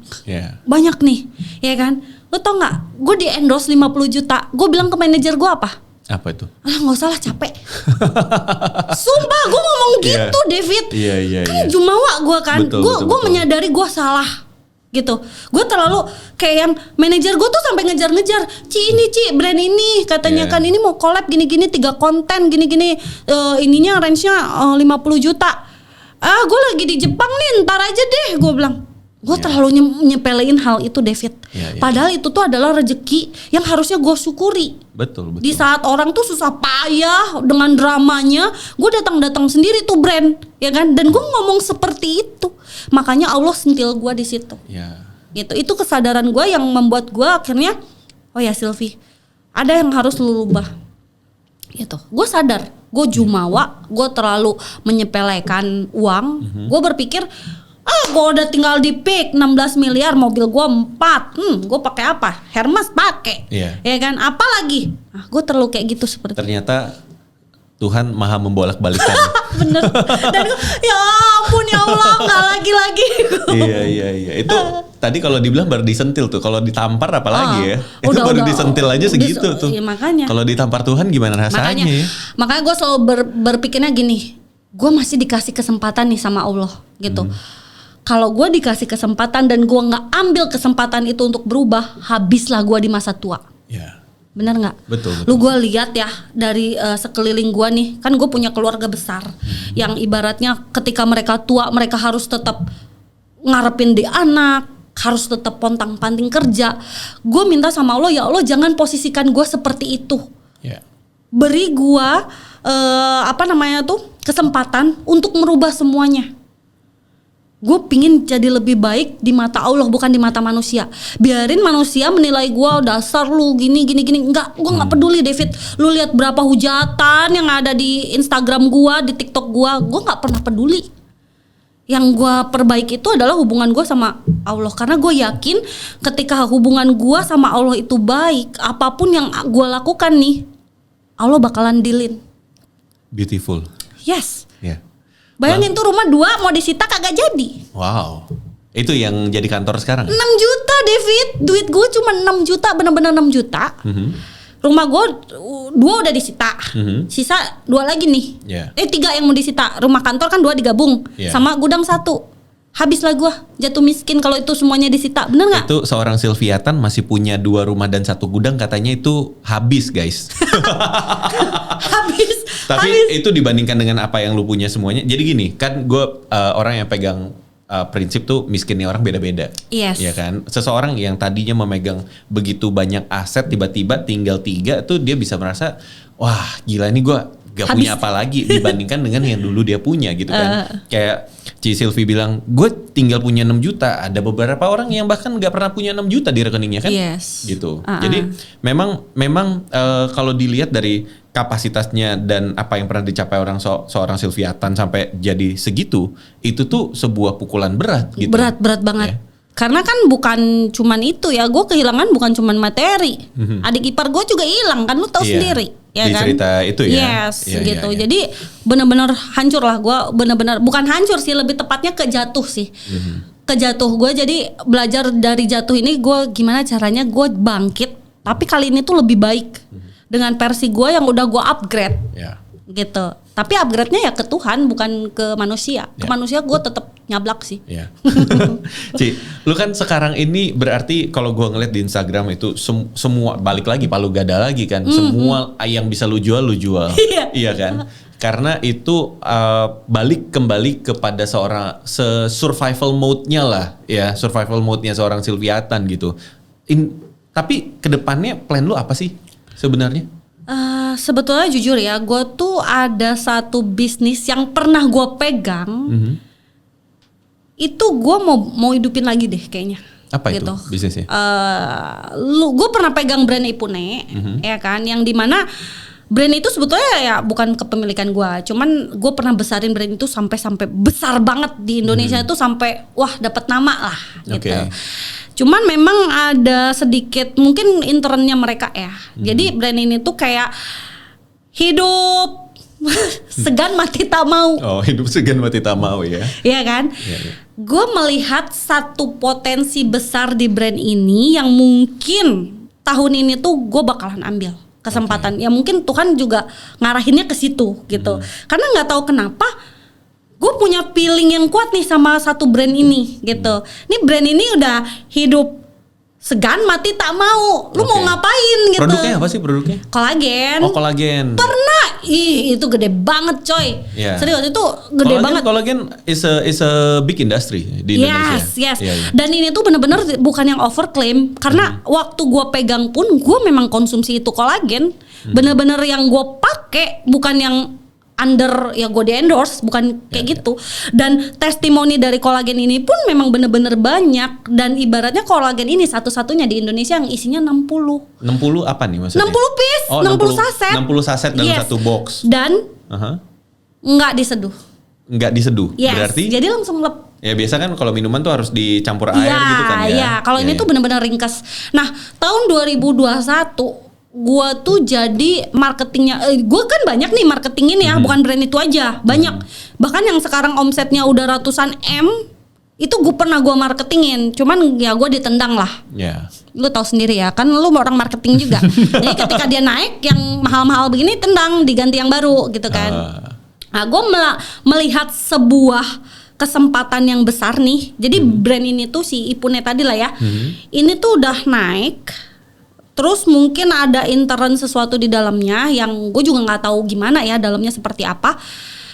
banyak nih, ya kan. Lo tau gak, gue di endorse 50 juta. Gue bilang ke manajer gue apa itu? Alah gak usah lah, capek. Sumpah gue ngomong gitu David. Kan jumawa gue kan. Gue menyadari gue salah gitu. Gue terlalu kayak yang manajer gue tuh sampai ngejar-ngejar. Ci brand ini katanya kan ini mau collab gini-gini 3 konten gini-gini, ininya range-nya 50 juta. Gue lagi di Jepang nih, ntar aja deh gue bilang. Gue terlalu nyepelein hal itu, David. Padahal itu tuh adalah rezeki yang harusnya gue syukuri. Betul. Di saat orang tuh susah payah dengan dramanya, gue datang sendiri tuh brand, ya kan? Dan gue ngomong seperti itu. Makanya Allah sentil gue di situ. Gitu. Itu kesadaran gue yang membuat gue akhirnya, oh ya Sylvie, ada yang harus lu rubah. Gitu. Gue sadar, gue jumawa, gue terlalu menyepelekan uang. Gue berpikir, gue udah tinggal di PIK 16 miliar, mobil gue 4, gue pakai apa? Hermes pakai, ya kan? Apalagi? Gue terlalu kayak gitu seperti. Ternyata Tuhan maha membolak-balikan. Bener. Dan gue, ya ampun ya Allah, nggak lagi. Iya. Itu tadi kalau dibilang baru disentil tuh. Kalau ditampar apalagi ya? Itu udah, baru disentil aja segitu tuh. Iya, makanya. Kalau ditampar Tuhan gimana rasanya? Makanya gue selalu berpikirnya gini. Gue masih dikasih kesempatan nih sama Allah, gitu. Kalau gue dikasih kesempatan dan gue nggak ambil kesempatan itu untuk berubah, habislah gue di masa tua. Bener nggak? Betul. Lu gue lihat ya dari sekeliling gue nih, kan gue punya keluarga besar yang ibaratnya ketika mereka tua mereka harus tetap ngarepin di anak, harus tetap pontang-panting kerja. Gue minta sama Allah, ya Allah jangan posisikan gue seperti itu. Beri gue kesempatan untuk merubah semuanya. Gue pingin jadi lebih baik di mata Allah, bukan di mata manusia. Biarin manusia menilai gue, dasar lu gini. Enggak, gue gak peduli David. Lu lihat berapa hujatan yang ada di Instagram gue, di TikTok gue gak pernah peduli. Yang gue perbaiki itu adalah hubungan gue sama Allah. Karena gue yakin ketika hubungan gue sama Allah itu baik, apapun yang gue lakukan nih, Allah bakalan dealin. Beautiful. Yes. Bayangin tuh rumah 2 mau disita kagak jadi. Wow. Itu yang jadi kantor sekarang? 6 juta David. Duit gue cuma 6 juta, bener-bener 6 juta. Rumah gue 2 udah disita. Sisa 2 lagi nih. 3 yang mau disita. Rumah kantor kan 2 digabung. Sama gudang 1. Habislah gue jatuh miskin kalau itu semuanya disita. Bener gak? Itu seorang Sylviatan masih punya 2 rumah dan 1 gudang, katanya itu habis guys. Tapi itu dibandingkan dengan apa yang lu punya semuanya. Jadi gini, kan gue orang yang pegang prinsip tuh miskinnya orang beda-beda. Yes. Ya kan? Seseorang yang tadinya memegang begitu banyak aset, tiba-tiba tinggal 3 tuh dia bisa merasa, wah gila ini gue gak punya apa lagi dibandingkan dengan yang dulu dia punya gitu kan. Kayak Ci Sylvie bilang, gue tinggal punya 6 juta. Ada beberapa orang yang bahkan gak pernah punya 6 juta di rekeningnya kan. Gitu. Jadi memang kalau dilihat dari kapasitasnya dan apa yang pernah dicapai seorang Sylviatan sampai jadi segitu, itu tuh sebuah pukulan berat gitu. Berat banget. Karena kan bukan cuman itu ya, gue kehilangan bukan cuman materi. Adik ipar gue juga hilang kan, lu tahu sendiri. Ya di kan? cerita itu ya. Gitu. Jadi benar-benar hancur lah gue, benar-benar bukan hancur sih, lebih tepatnya kejatuh sih. Kejatuh gue, jadi belajar dari jatuh ini gue gimana caranya gue bangkit, tapi kali ini tuh lebih baik dengan versi gue yang udah gue upgrade. Gitu. Tapi upgrade-nya ya ke Tuhan, bukan ke manusia. Ke manusia gue tetap nyablak sih. Ci, lu kan sekarang ini berarti kalau gue ngeliat di Instagram itu semua balik lagi palu gada lagi kan. Semua yang bisa lu jual. Iya kan? Karena itu balik kembali kepada seorang survival mode-nya lah ya, survival mode-nya seorang Sylviatan gitu. Tapi kedepannya plan lu apa sih sebenarnya? Sebetulnya jujur ya, gue tuh ada satu bisnis yang pernah gue pegang. Itu gue mau hidupin lagi deh kayaknya. Apa gitu. Itu bisnisnya? Gue pernah pegang brand Ipune, ya kan, yang dimana brand itu sebetulnya ya bukan kepemilikan gue, cuman gue pernah besarin brand itu sampai besar banget di Indonesia itu sampai wah dapat nama lah gitu. Cuman memang ada sedikit mungkin internnya mereka ya. Jadi brand ini tuh kayak hidup segan mati tak mau. Oh, hidup segan mati tak mau ya. Iya kan? Gue melihat satu potensi besar di brand ini yang mungkin tahun ini tuh gue bakalan ambil kesempatan. Ya mungkin Tuhan juga ngarahinnya ke situ gitu. Karena nggak tahu kenapa gue punya feeling yang kuat nih sama satu brand ini gitu. Ini brand ini udah hidup segan mati tak mau. Lu mau ngapain lain gitu. Produknya apa sih produknya? Kolagen. Oh, kolagen. Pernah. Ih, itu gede banget coy. Yeah. Serius itu gede banget. Kolagen is a big industry di Indonesia. Yes. Yeah. Dan ini tuh bener-bener bukan yang overclaim. Karena waktu gue pegang pun gue memang konsumsi itu kolagen. Bener-bener yang gue pakai bukan yang under ya gue di endorse, bukan kayak gitu. Dan testimoni dari kolagen ini pun memang bener-bener banyak. Dan ibaratnya kolagen ini satu-satunya di Indonesia yang isinya 60. 60 apa nih maksudnya? 60 piece, oh, 60 saset. 60 saset dalam satu box. Dan nggak diseduh. Nggak diseduh. Yes. Berarti jadi langsung lep. Ya biasa kan kalau minuman tuh harus dicampur air gitu kan ya. Iya, kalau ini tuh benar-benar ringkes. Nah, tahun 2021 gua tuh jadi marketingnya, gua kan banyak nih marketingin ya, bukan brand itu aja, banyak. Bahkan yang sekarang omsetnya udah ratusan M, itu pernah gua marketingin, cuman ya gua ditendang lah. Ya. Lu tahu sendiri ya, kan lu orang marketing juga. Jadi ketika dia naik yang mahal-mahal begini, tendang, diganti yang baru gitu kan. Nah, gua melihat sebuah kesempatan yang besar nih. Jadi brand ini tuh si Ipune tadi lah ya. Ini tuh udah naik. Terus mungkin ada intern sesuatu di dalamnya yang gue juga nggak tahu gimana ya dalamnya seperti apa.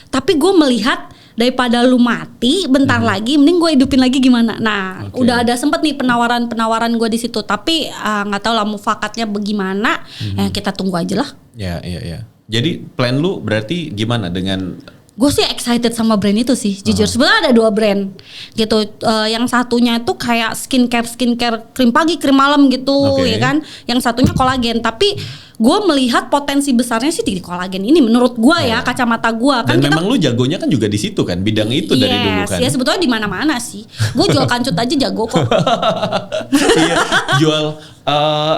Tapi gue melihat daripada lu mati bentar lagi, mending gue hidupin lagi gimana. Nah, udah ada sempet nih penawaran gue di situ. Tapi nggak tahu lah mufakatnya bagaimana. Ya kita tunggu aja lah. Ya. Jadi plan lu berarti gimana dengan? Gue sih excited sama brand itu sih, jujur. Sebenarnya ada 2 brand gitu. Yang satunya itu kayak skincare krim pagi, krim malam gitu, ya kan. Yang satunya kolagen. Tapi gue melihat potensi besarnya sih di kolagen ini menurut gue ya, kacamata gue. Kan dan memang lu jagonya kan juga di situ kan, bidang itu dari dulu kan. Ya sebetulnya di mana-mana sih. Gue jual kancut aja jago kok. Iya, jual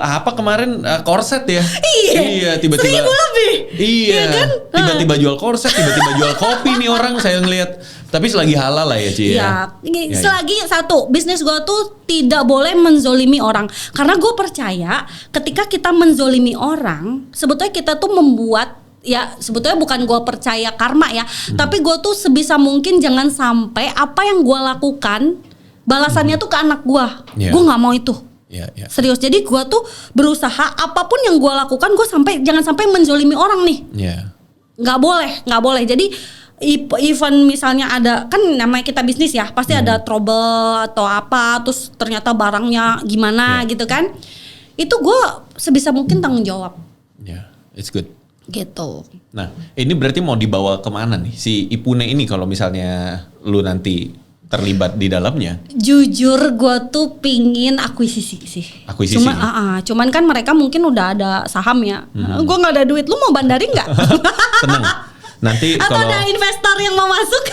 apa kemarin korset ya? Iya, tiba-tiba 1.000 lebih. Iya, kan? Tiba-tiba jual korset, tiba-tiba jual kopi nih orang saya ngelihat. Tapi selagi halal lah ya Ci ya. Selagi satu, bisnis gue tuh tidak boleh menzolimi orang. Karena gue percaya ketika kita menzolimi orang, sebetulnya kita tuh membuat, ya sebetulnya bukan gue percaya karma ya, tapi gue tuh sebisa mungkin jangan sampai apa yang gue lakukan balasannya tuh ke anak gue. Gue nggak mau itu. Serius, jadi gue tuh berusaha apapun yang gue lakukan, gue jangan sampai menzolimi orang nih. Nggak boleh. Jadi even misalnya ada, kan namanya kita bisnis ya, pasti ada trouble atau apa, terus ternyata barangnya gimana gitu kan. Itu gue sebisa mungkin tanggung jawab. It's good. Gitu. Nah, ini berarti mau dibawa kemana nih si Ipune ini kalau misalnya lu nanti terlibat di dalamnya? Jujur gue tuh pingin akuisisi sih. Cuman kan mereka mungkin udah ada saham ya. Gue nggak ada duit. Lu mau bandari nggak? Tenang. Nanti atau kalau ada investor yang mau masuk?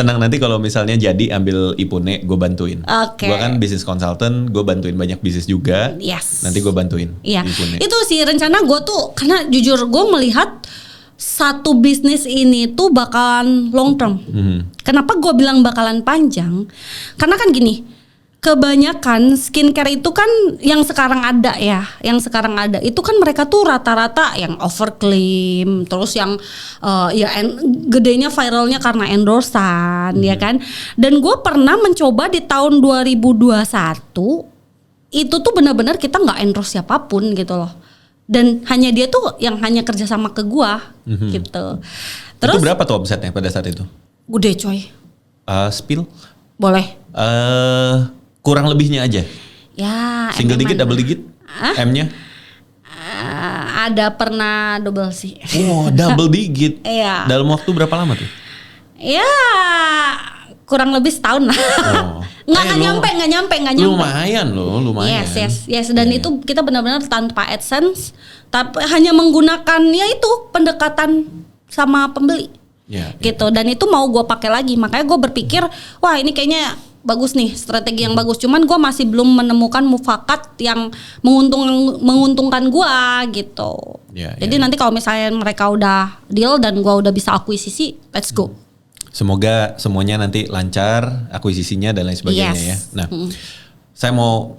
Tenang, nanti kalau misalnya jadi ambil Ipune, gue bantuin. Gue kan bisnis consultant, gue bantuin banyak bisnis juga. Nanti gue bantuin. Ipune. Itu sih rencana gue tuh, karena jujur gue melihat satu bisnis ini tuh bakalan long term. Kenapa gue bilang bakalan panjang? Karena kan gini, kebanyakan skincare itu kan yang sekarang ada ya, itu kan mereka tuh rata-rata yang overclaim, terus yang gedenya viralnya karena endorsan, ya kan. Dan gue pernah mencoba di tahun 2021, itu tuh benar-benar kita nggak endorse siapapun gitu loh. Dan hanya dia tuh yang hanya kerja sama ke gua gitu. Terus itu berapa tuh omsetnya pada saat itu? Gede coy. Spill? Boleh. Kurang lebihnya aja. Ya. Single digit, double digit? M-nya? Ada pernah double sih. Double digit. Iya. Dalam waktu berapa lama tuh? Ya kurang lebih setahun lah. Nggak nyampe. Lumayan. Yes. Dan itu kita benar-benar tanpa AdSense, tapi hanya menggunakan ya itu pendekatan sama pembeli. Gitu. Dan itu mau gue pakai lagi. Makanya gue berpikir, wah ini kayaknya bagus nih, strategi yang bagus. Cuman gue masih belum menemukan mufakat yang menguntungkan gue gitu. Jadi nanti kalau misalnya mereka udah deal dan gue udah bisa akuisisi, let's go. Semoga semuanya nanti lancar akuisisinya dan lain sebagainya ya. Nah, saya mau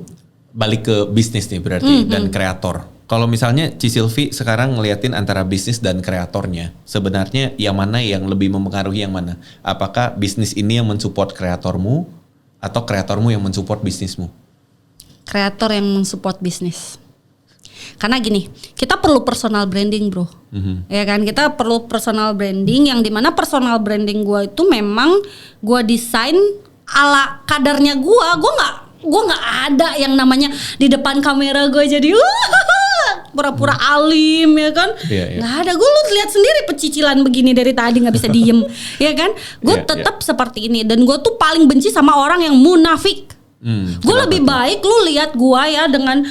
balik ke bisnis nih berarti dan kreator. Kalau misalnya Ci Silvi sekarang ngeliatin antara bisnis dan kreatornya, sebenarnya yang mana yang lebih mempengaruhi yang mana? Apakah bisnis ini yang mensupport kreatormu atau kreatormu yang mensupport bisnismu? kreator yang mensupport bisnis. Karena gini, kita perlu personal branding bro, ya kan? Kita perlu personal branding yang dimana personal branding gue itu memang gue desain ala kadarnya gue nggak ada yang namanya di depan kamera gue jadi pura-pura alim ya kan? Nggak ada. Gue lu lihat sendiri pecicilan begini dari tadi nggak bisa diem, ya kan? Gue tetap seperti ini dan gue tuh paling benci sama orang yang munafik. Gue lebih baik lu lihat gua ya dengan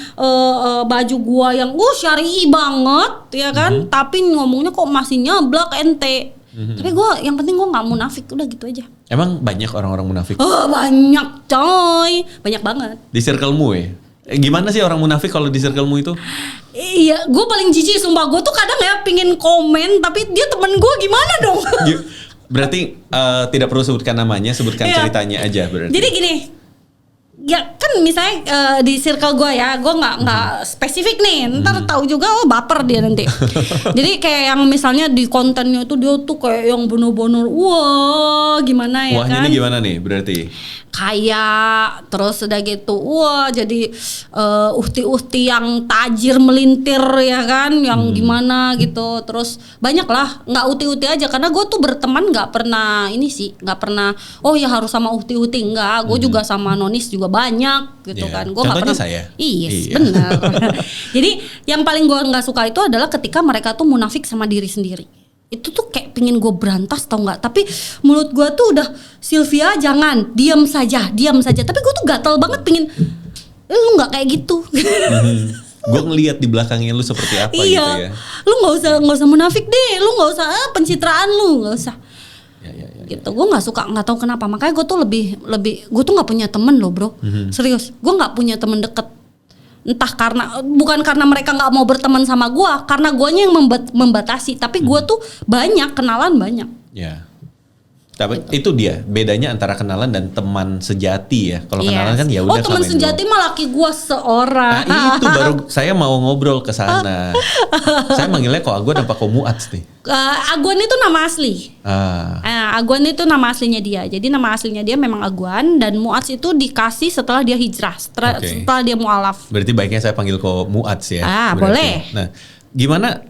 baju gua yang syar'i banget ya kan, tapi ngomongnya kok masih nyeblak ente. Tapi gua yang penting gua nggak munafik, udah gitu aja. Emang banyak orang-orang munafik? Banyak coy, banyak banget. Di circle-mu ya? Gimana sih orang munafik kalau di circle-mu itu? Iya, gue paling jijik sumpah. Gue tuh kadang ya pingin komen, tapi dia temen gue gimana dong? Berarti tidak perlu sebutkan namanya, sebutkan ceritanya aja berarti. Jadi gini. Ya kan misalnya di circle gue ya, gue nggak spesifik nih, ntar tahu juga baper dia nanti. Jadi kayak yang misalnya di kontennya tuh dia tuh kayak yang bener-bener wah gimana ya. Wahnya kan? Ini gimana nih berarti? Kayak terus udah gitu, jadi uhti-uhti yang tajir melintir ya kan, yang gimana gitu. Terus banyak lah, nggak uhti-uhti aja karena gue tuh berteman nggak pernah ini sih, nggak pernah ya harus sama uhti-uhti, enggak. Gue juga sama nonis juga banyak gitu kan. Gua contohnya pernah, saya. Iya. Benar. Jadi yang paling gue nggak suka itu adalah ketika mereka tuh munafik sama diri sendiri. Itu tuh kayak pingin gue berantas tau nggak, tapi mulut gue tuh udah Sylvia jangan diam saja, tapi gue tuh gatel banget pingin lu nggak kayak gitu. Gue ngelihat di belakangnya lu seperti apa gitu ya. Lu nggak usah munafik deh, lu nggak usah pencitraan lu nggak usah. Gitu, gue nggak suka, nggak tahu kenapa. Makanya gue tuh lebih gue tuh nggak punya temen loh bro, serius. Gue nggak punya temen deket. Entah bukan karena mereka nggak mau berteman sama gue, karena guanya yang membatasi. Tapi gue tuh kenalan banyak. Ya. Tapi itu dia bedanya antara kenalan dan teman sejati ya. Kalau kenalan kan ya udah. Teman sejati mah laki gue seorang. Nah itu baru saya mau ngobrol ke sana. Saya manggilnya kok Aguan apa kok Muats nih? Aguan itu nama asli. Aguan itu nama aslinya dia. Jadi nama aslinya dia memang Aguan dan Muats itu dikasih setelah dia hijrah, setelah dia mualaf. Berarti baiknya saya panggil kok Muats ya. Boleh. Nah, gimana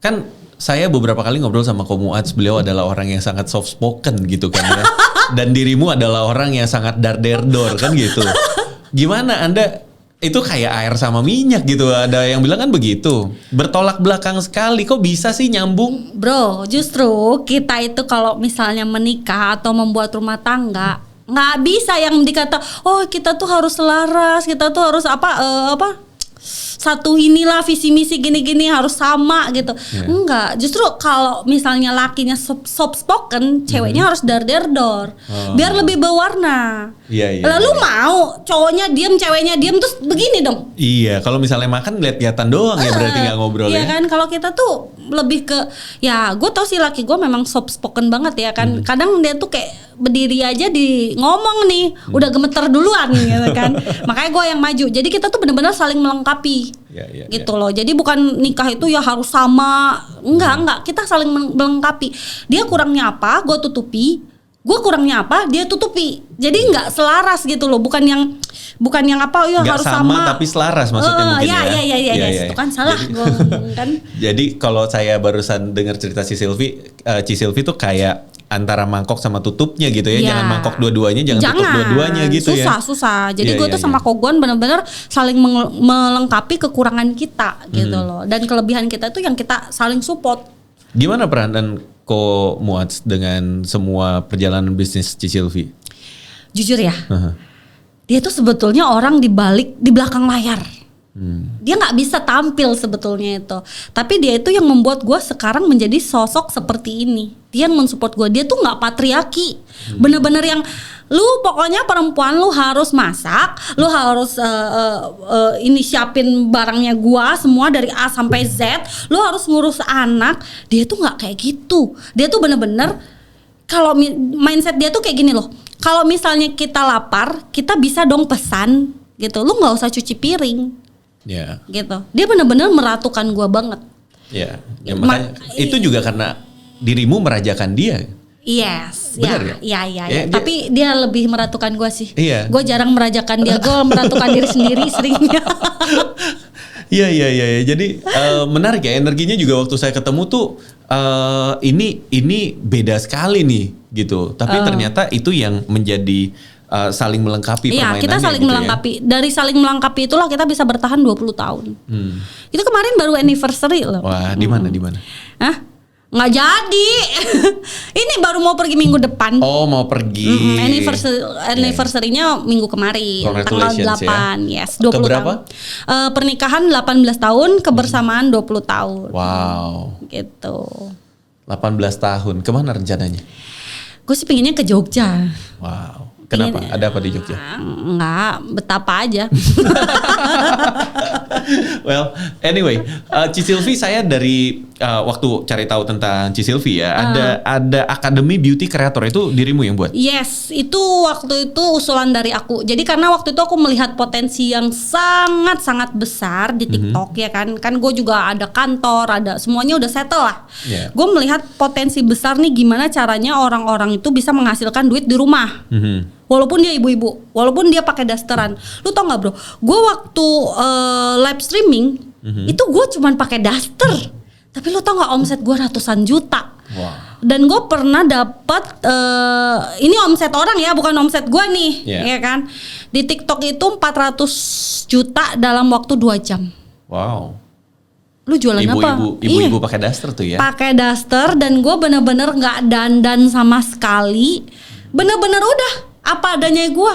kan saya beberapa kali ngobrol sama Ko Muats, beliau adalah orang yang sangat soft spoken gitu kan ya. Dan dirimu adalah orang yang sangat dar-der-dor kan gitu. Gimana Anda itu kayak air sama minyak gitu, ada yang bilang kan begitu. Bertolak belakang sekali, kok bisa sih nyambung? Bro, justru kita itu kalau misalnya menikah atau membuat rumah tangga, nggak bisa yang dikata, kita tuh harus selaras, kita tuh harus satu inilah visi misi gini-gini harus sama gitu. Enggak, justru kalau misalnya lakinya soft spoken, ceweknya harus dar-der-dor. Biar lebih berwarna. Lalu mau cowoknya diem, ceweknya diem terus begini dong. Iya, kalau misalnya makan lihat-lihatan doang ya berarti nggak ngobrol ya. Iya kan, kalau kita tuh lebih ke gue tau sih laki gue memang soft spoken banget ya kan. Kadang dia tuh kayak berdiri aja di ngomong nih udah gemeter duluan gitu kan. Makanya gue yang maju. Jadi kita tuh benar-benar saling melengkapi. Gitu loh. Jadi bukan nikah itu ya harus sama. Enggak, kita saling melengkapi. Dia kurangnya apa, gue tutupi. Gue kurangnya apa, dia tutupi. Jadi nggak selaras gitu loh. Bukan yang apa harus sama tapi selaras maksudnya mungkin ya. Itu kan salah gue kan. Jadi kalau saya barusan dengar cerita Ci Sylvie tuh kayak antara mangkok sama tutupnya gitu ya. Jangan mangkok dua-duanya, jangan tutup dua-duanya gitu susah. Jadi gue tuh sama Koguan benar-benar saling melengkapi kekurangan kita gitu loh. Dan kelebihan kita itu yang kita saling support. Gimana peranan Ko Muats dengan semua perjalanan bisnis Ci Sylvie? Jujur ya, dia tuh sebetulnya orang di belakang layar. Dia nggak bisa tampil sebetulnya itu, tapi dia itu yang membuat gue sekarang menjadi sosok seperti ini. Dia yang mensupport gue. Dia tuh nggak patriarki, bener-bener yang lu pokoknya perempuan lu harus masak, lu harus ini siapin barangnya gue semua dari A sampai Z, lu harus ngurus anak. Dia tuh nggak kayak gitu. Dia tuh bener-bener kalau mindset dia tuh kayak gini loh. Kalau misalnya kita lapar, kita bisa dong pesan gitu. Lu nggak usah cuci piring. Gitu. Dia benar-benar meratukan gue banget. Makanya itu juga karena dirimu merajakan dia. Yes. Benar ya? Ya. Tapi dia lebih meratukan gue sih. Iya. Gue jarang merajakan dia, gue meratukan diri sendiri seringnya. Iya. Jadi menarik ya, energinya juga waktu saya ketemu tuh ini beda sekali nih gitu. Tapi ternyata itu yang menjadi saling melengkapi permainannya. Iya, kita saling gitu melengkapi. Ya. Dari saling melengkapi itulah kita bisa bertahan 20 tahun. Itu kemarin baru anniversary loh. Wah, di mana? Hah? Nggak jadi. Ini baru mau pergi minggu depan. Oh, mau pergi. Anniversary-nya minggu kemarin, tanggal 8. Ya. Yes, 20 Keberapa? tahun. Pernikahan 18 tahun, kebersamaan 20 tahun. Wow. Gitu. 18 tahun. Kemana rencananya? Gue sih pengennya ke Jogja. Wow. Kenapa? Ada apa di Jogja? Enggak, betapa aja. Well, anyway, Cisilvi, saya dari waktu cari tahu tentang Cisilvi ya, ada Akademi Beauty Creator, itu dirimu yang buat? Yes, itu waktu itu usulan dari aku. Jadi karena waktu itu aku melihat potensi yang sangat-sangat besar di TikTok ya kan. Kan gue juga ada kantor, ada semuanya udah settle lah. Yeah. Gue melihat potensi besar nih gimana caranya orang-orang itu bisa menghasilkan duit di rumah. Walaupun dia ibu-ibu, walaupun dia pakai dasteran. Lu tau gak bro, gue waktu live streaming itu gue cuman pakai daster, tapi lu tau gak omset gue ratusan juta. Wow. Dan gue pernah dapat ini omset orang ya, bukan omset gue nih, ya kan. Di TikTok itu 400 juta dalam waktu 2 jam. Wow. Lu jualan apa? Ibu-ibu pakai daster tuh ya? Pakai daster, dan gue bener-bener nggak dandan sama sekali. Bener-bener udah apa adanya gue,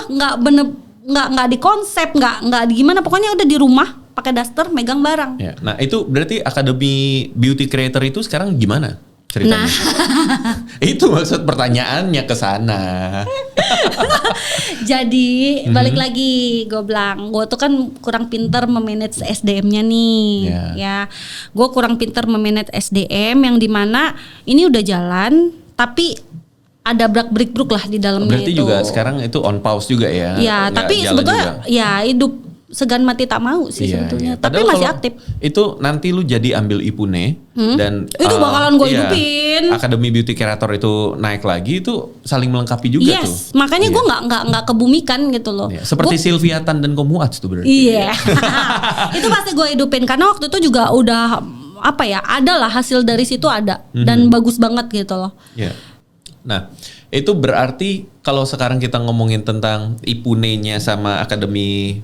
nggak di konsep, nggak di gimana, pokoknya udah di rumah pakai daster megang barang. Ya. Nah itu berarti Akademi Beauty Creator itu sekarang gimana ceritanya? Nah. Itu maksud pertanyaannya ke sana. Jadi balik lagi, gue bilang gue tuh kan kurang pinter memanage SDM-nya nih. Ya, gue kurang pinter memanage SDM yang dimana ini udah jalan tapi ada break-break lah di dalamnya. Berarti itu juga sekarang itu on pause juga ya? Ya, tapi sebetulnya juga. Ya hidup segan mati tak mau sih sebetulnya. Tapi masih aktif. Itu nanti lu jadi ambil Ipune dan itu bakalan gue hidupin. Akademi Beauty Creator itu naik lagi, itu saling melengkapi juga tuh. Yes, makanya gue nggak kebumikan gitu loh. Seperti Sylviatan dan Komuats tuh berarti. Iya. Itu pasti gue hidupin karena waktu itu juga udah apa ya, adalah hasil dari situ ada dan bagus banget gitu loh. Iya. Nah, itu berarti kalau sekarang kita ngomongin tentang Ipune-nya sama Akademi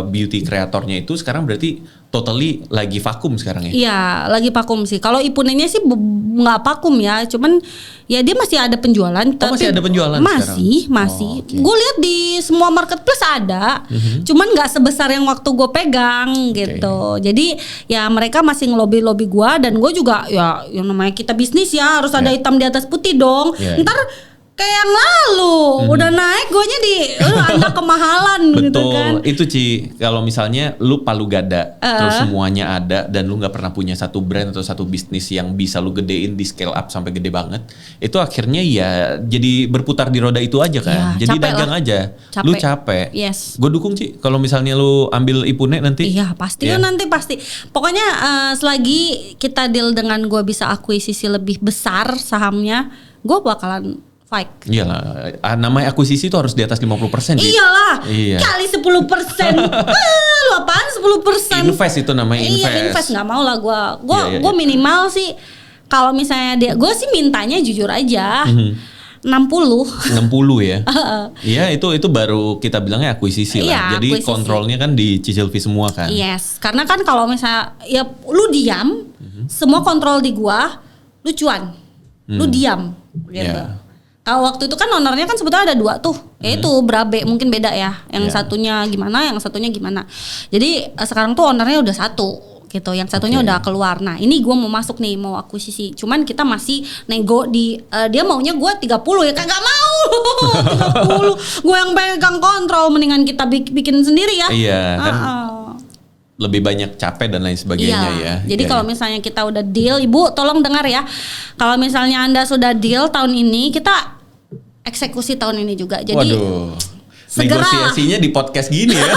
Beauty Creatornya itu sekarang berarti totally lagi vakum sekarang ya? Iya, lagi vakum sih. Kalau Ipune-nya sih nggak vakum ya, cuman ya dia masih ada penjualan. Tapi masih ada penjualan masih. Oh, okay. Gue lihat di semua marketplace ada, cuman nggak sebesar yang waktu gue pegang gitu. Jadi ya mereka masih ngelobi gue, dan gue juga ya yang namanya kita bisnis ya harus ada hitam di atas putih dong. Ntar kayak yang lalu udah naik, guanya di anda kemahalan. Betul, gitu kan. Itu Ci, kalau misalnya lu palu gada terus semuanya ada dan lu nggak pernah punya satu brand atau satu bisnis yang bisa lu gedein di scale up sampai gede banget, itu akhirnya ya jadi berputar di roda itu aja kan. Ya, jadi dagang lah aja. Lu capek. Yes. Gue dukung Ci kalau misalnya lu ambil Ipune nanti. Iya pasti nanti pasti. Pokoknya selagi kita deal dengan gue bisa akuisisi lebih besar sahamnya, gue bakalan fight. Iyalah, namanya akuisisi itu harus di atas 50%. Iyalah, kali 10%. Lu apaan 10%? Invest itu namanya, invest. Iya, invest, nggak mau lah gue. Gue minimal sih, kalau misalnya dia, gue sih mintanya jujur aja. 60 ya. Iya, itu baru kita bilangnya akuisisi lah. Jadi akuisisi. Kontrolnya kan di Cisilvi semua kan. Yes, karena kan kalau misalnya ya lu diam, semua kontrol di gua, lu cuan. Lu diam gitu. Kalau waktu itu kan ownernya kan sebetulnya ada 2 tuh, yaitu Brabe, mungkin beda ya. Yang satunya gimana, yang satunya gimana. Jadi sekarang tuh ownernya udah 1 gitu, yang satunya udah keluar. Nah ini gue mau masuk nih, mau akuisisi. Cuman kita masih nego di, dia maunya gue 30 ya, kagak mau 30. Gue yang pegang kontrol, mendingan kita bikin sendiri ya. Iya kan. Lebih banyak capek dan lain sebagainya ya. Jadi kalau misalnya kita udah deal, Ibu tolong dengar ya. Kalau misalnya Anda sudah deal tahun ini, kita eksekusi tahun ini juga. Jadi segera. Negosiasinya di podcast gini ya.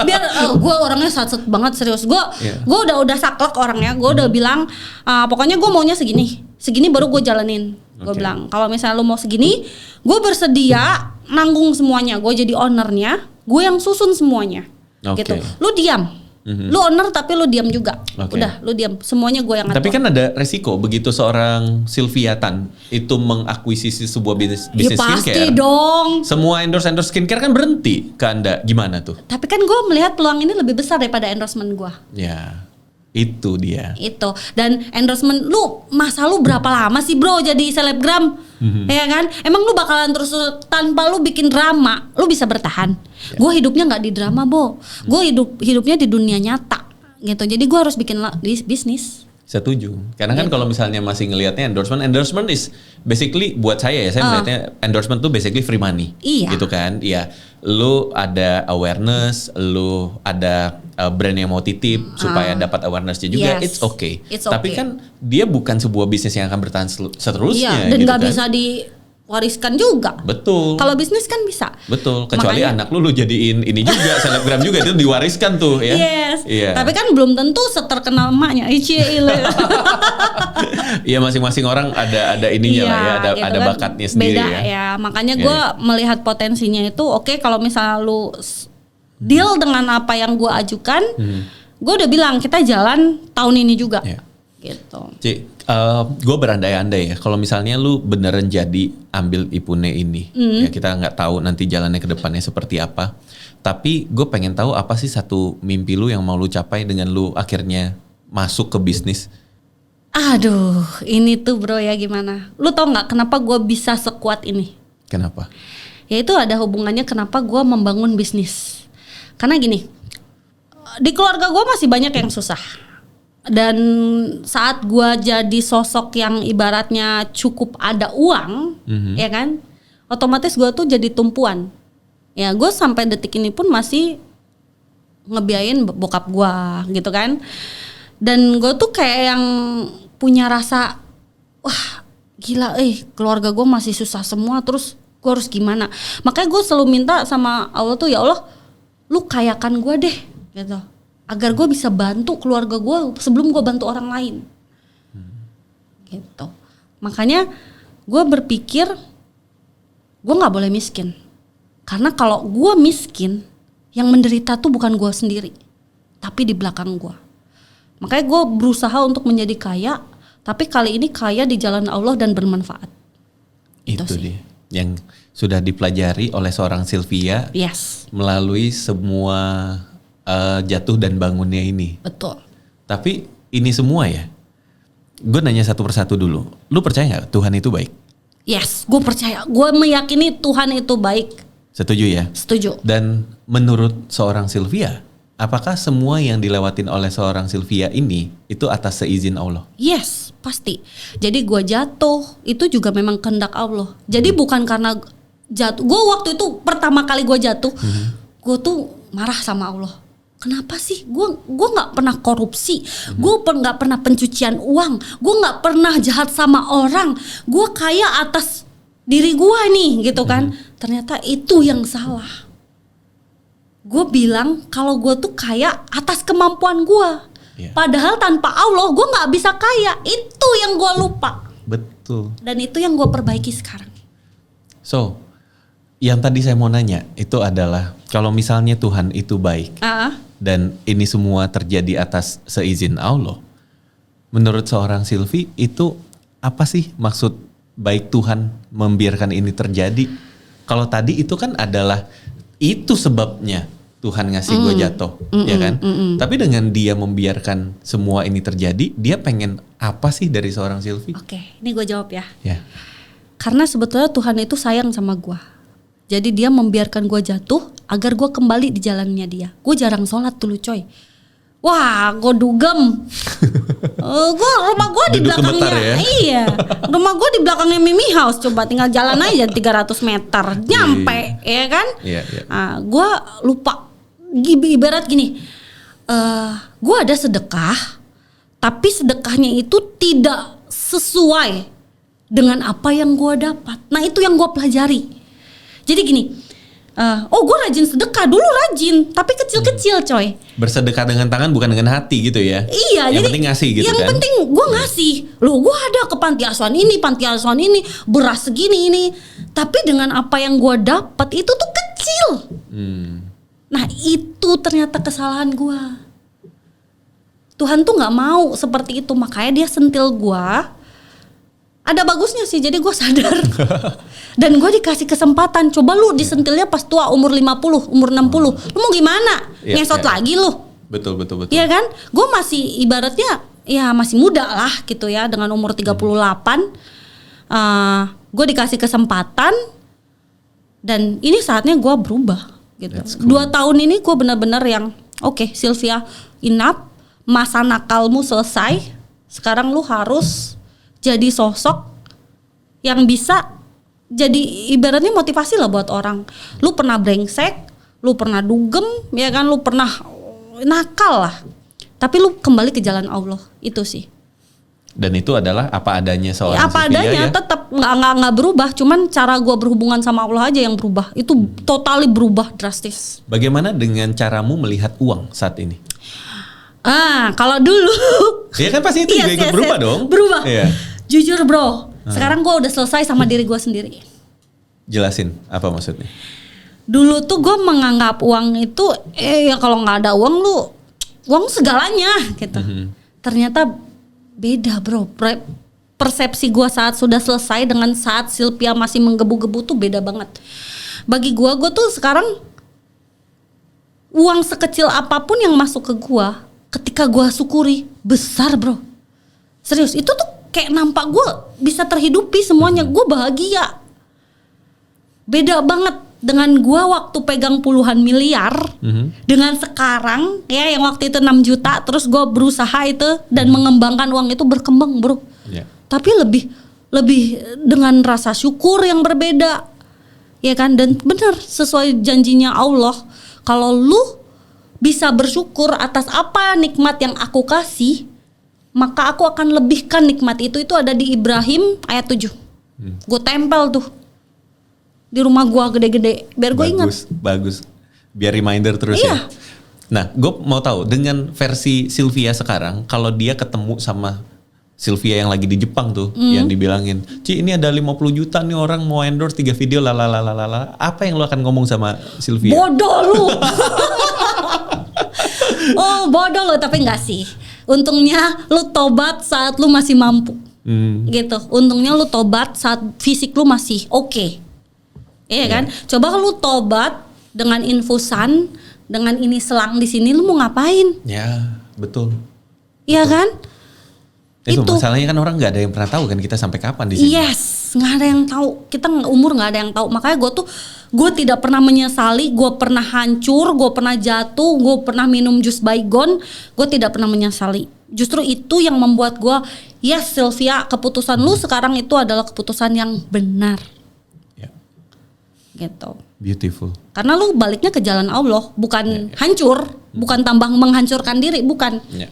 Biar gue orangnya satset banget, serius. Gue udah saklek orangnya. Gue udah bilang pokoknya gue maunya segini baru gue jalanin. Gue bilang kalau misalnya lu mau segini, gue bersedia nanggung semuanya. Gue jadi ownernya, gue yang susun semuanya. Gitu. Lu diam. Lu owner tapi lu diam juga. Udah, lu diam. Semuanya gue yang ngatur. Tapi kan ada resiko begitu seorang Sylvia Tan itu mengakuisisi sebuah bisnis skincare. Pasti dong. Semua endorse skincare kan berhenti ke Anda. Gimana tuh? Tapi kan gue melihat peluang ini lebih besar daripada endorsement gue. Ya, itu dia. Itu. Dan endorsement masa lu berapa lama sih bro jadi selebgram? Ya kan? Emang lu bakalan terus tanpa lu bikin drama, lu bisa bertahan? Gue hidupnya nggak di drama, Bo. Gue hidupnya di dunia nyata gitu. Jadi gue harus bikin bisnis. Setuju. Karena kan kalau misalnya masih ngelihatnya endorsement is basically buat saya melihatnya endorsement tuh basically free money. Iya. Gitu kan? Iya. Lu ada awareness, lu ada brand yang mau titip supaya dapat awarenessnya juga. Yes. It's okay. It's Tapi okay. kan dia bukan sebuah bisnis yang akan bertahan seterusnya. Iya, dan gitu nggak kan? bisa diwariskan juga. Betul. Kalau bisnis kan bisa. Betul. Kecuali Makanya, anak lu jadiin ini juga selebgram juga itu diwariskan tuh ya. Yes. Iya. Tapi kan belum tentu seterkenal emaknya. Iya, masing-masing orang ada ininya lah ya, ada gitu kan, bakatnya sendiri beda ya. Makanya gue melihat potensinya itu oke, kalau misalnya lu deal dengan apa yang gue ajukan, gue udah bilang kita jalan tahun ini juga. Iya. Gitu. Cik, gue berandai-andai ya, kalau misalnya lu beneran jadi ambil Ipune ini, ya kita nggak tahu nanti jalannya ke depannya seperti apa. Tapi gue pengen tahu apa sih satu mimpi lu yang mau lu capai dengan lu akhirnya masuk ke bisnis. Aduh, ini tuh bro ya gimana? Lu tau nggak kenapa gue bisa sekuat ini? Kenapa? Ya itu ada hubungannya kenapa gue membangun bisnis. Karena gini, di keluarga gue masih banyak yang susah. Dan saat gue jadi sosok yang ibaratnya cukup ada uang, ya kan, otomatis gue tuh jadi tumpuan. Ya gue sampai detik ini pun masih ngebiayain bokap gue gitu kan. Dan gue tuh kayak yang punya rasa, wah gila keluarga gue masih susah semua, terus gue harus gimana. Makanya gue selalu minta sama Allah tuh, ya Allah lu kayakan gue deh gitu, agar gue bisa bantu keluarga gue sebelum gue bantu orang lain. Gitu. Makanya gue berpikir gue gak boleh miskin. Karena kalau gue miskin, yang menderita tuh bukan gue sendiri, tapi di belakang gue. Makanya gue berusaha untuk menjadi kaya, tapi kali ini kaya di jalan Allah dan bermanfaat. Itu dia yang sudah dipelajari oleh seorang Sylvia. Yes. Melalui semua jatuh dan bangunnya ini. Betul. Tapi ini semua ya, gue nanya satu persatu dulu. Lu percaya gak Tuhan itu baik? Yes, gue percaya. Gue meyakini Tuhan itu baik. Setuju ya? Setuju. Dan menurut seorang Sylvia, apakah semua yang dilewatin oleh seorang Sylvia ini itu atas seizin Allah? Yes, pasti. Jadi gue jatuh itu juga memang kehendak Allah. Jadi bukan karena jatuh. Gue waktu itu pertama kali gue jatuh, gue tuh marah sama Allah. Kenapa sih? Gue nggak pernah korupsi, gue nggak pernah pencucian uang, gue nggak pernah jahat sama orang. Gue kaya atas diri gue nih, gitu kan? Ternyata itu yang salah. Gue bilang kalau gue tuh kaya atas kemampuan gue. Yeah. Padahal tanpa Allah gue gak bisa kaya. Itu yang gue lupa. Betul. Dan itu yang gue perbaiki sekarang. So, yang tadi saya mau nanya itu adalah kalau misalnya Tuhan itu baik dan ini semua terjadi atas seizin Allah, menurut seorang Sylvie itu apa sih maksud baik Tuhan membiarkan ini terjadi? Kalau tadi itu kan adalah itu sebabnya Tuhan ngasih gue jatuh, ya kan? Tapi dengan dia membiarkan semua ini terjadi, dia pengen apa sih dari seorang Sylvie? Oke, ini gue jawab ya. Ya. Karena sebetulnya Tuhan itu sayang sama gue. Jadi dia membiarkan gue jatuh agar gue kembali di jalannya dia. Gue jarang sholat dulu coy. Wah, gue dugem. Rumah gue di Duduk belakangnya. gemetar ya? Iya, rumah gue di belakangnya Mimi House. Coba tinggal jalan aja 300 meter, nyampe, ya kan? Iya, iya. Gue lupa. Ibarat gini, gue ada sedekah, tapi sedekahnya itu tidak sesuai dengan apa yang gue dapat. Nah itu yang gue pelajari. Jadi gini, Gue rajin sedekah dulu, rajin tapi kecil-kecil coy. Bersedekah dengan tangan bukan dengan hati gitu ya. Iya, yang jadi penting ngasih gitu yang kan. penting gue ngasih. Loh, gue ada ke panti asuhan ini, beras segini ini. Tapi dengan apa yang gue dapat itu tuh kecil. Nah, itu ternyata kesalahan gue. Tuhan tuh nggak mau seperti itu, makanya dia sentil gue. Ada bagusnya sih, jadi gue sadar. Dan gue dikasih kesempatan. Coba lu disentilnya pas tua, umur 50, umur 60. Lu mau gimana? Ngesot lagi lu. Betul. Iya kan? Gue masih ibaratnya ya masih muda lah gitu ya. Dengan umur 38. Gue dikasih kesempatan. Dan ini saatnya gue berubah gitu. Cool. 2 tahun ini gue benar-benar yang oke, Sylvia, enough. Masa nakalmu selesai. Sekarang lu harus jadi sosok yang bisa jadi ibaratnya motivasi lah buat orang. Lu pernah brengsek, lu pernah dugem, ya kan, lu pernah nakal lah. Tapi lu kembali ke jalan Allah, itu sih. Dan itu adalah apa adanya seorang apa Sylvia adanya, ya? tetap nggak berubah. Cuman cara gua berhubungan sama Allah aja yang berubah. Itu totally berubah drastis. Bagaimana dengan caramu melihat uang saat ini? Kalau dulu. Ya kan pasti itu juga ikut berubah dong. Berubah. Iya. Jujur bro, sekarang gue udah selesai sama diri gue sendiri. Jelasin apa maksudnya? Dulu tuh gue menganggap uang itu, ya kalau nggak ada uang uang segalanya gitu. Ternyata beda bro. Persepsi gue saat sudah selesai dengan saat Sylvia masih menggebu-gebu tuh beda banget. Bagi gue tuh sekarang uang sekecil apapun yang masuk ke gue, ketika gue syukuri besar bro. Serius, itu tuh kayak nampak gue bisa terhidupi semuanya, gue bahagia. Beda banget dengan gue waktu pegang puluhan miliar, dengan sekarang ya yang waktu itu 6 juta, terus gue berusaha itu dan mengembangkan uang itu berkembang bro. Tapi lebih dengan rasa syukur yang berbeda, ya kan. Dan benar sesuai janjinya Allah, kalau lu bisa bersyukur atas apa nikmat yang aku kasih, maka aku akan lebihkan nikmat itu. Itu ada di Ibrahim ayat 7. Gue tempel tuh di rumah gue gede-gede biar gue ingat. Bagus. Biar reminder terus ya. Nah, gue mau tahu dengan versi Sylvia sekarang, kalau dia ketemu sama Sylvia yang lagi di Jepang tuh, yang dibilangin, Ci ini ada 50 juta nih orang mau endorse 3 video lalalala. Apa yang lo akan ngomong sama Sylvia? Bodoh lu. Bodoh lu, tapi enggak sih. Untungnya lu tobat saat lu masih mampu. Gitu. Untungnya lu tobat saat fisik lu masih oke. Iya kan? Coba lu tobat dengan infusan, dengan ini selang di sini, lu mau ngapain? Ya, betul. Iya kan? Itu masalahnya kan orang nggak ada yang pernah tahu kan kita sampai kapan di sini. Yes, nggak ada yang tahu. Kita umur nggak ada yang tahu. Makanya gue tidak pernah menyesali. Gue pernah hancur, gue pernah jatuh, gue pernah minum jus baygon. Gue tidak pernah menyesali. Justru itu yang membuat gue, yes Sylvia, keputusan lu sekarang itu adalah keputusan yang benar. Ya. Gitu. Beautiful. Karena lu baliknya ke jalan Allah, bukan hancur, bukan tambah menghancurkan diri, bukan. Ya.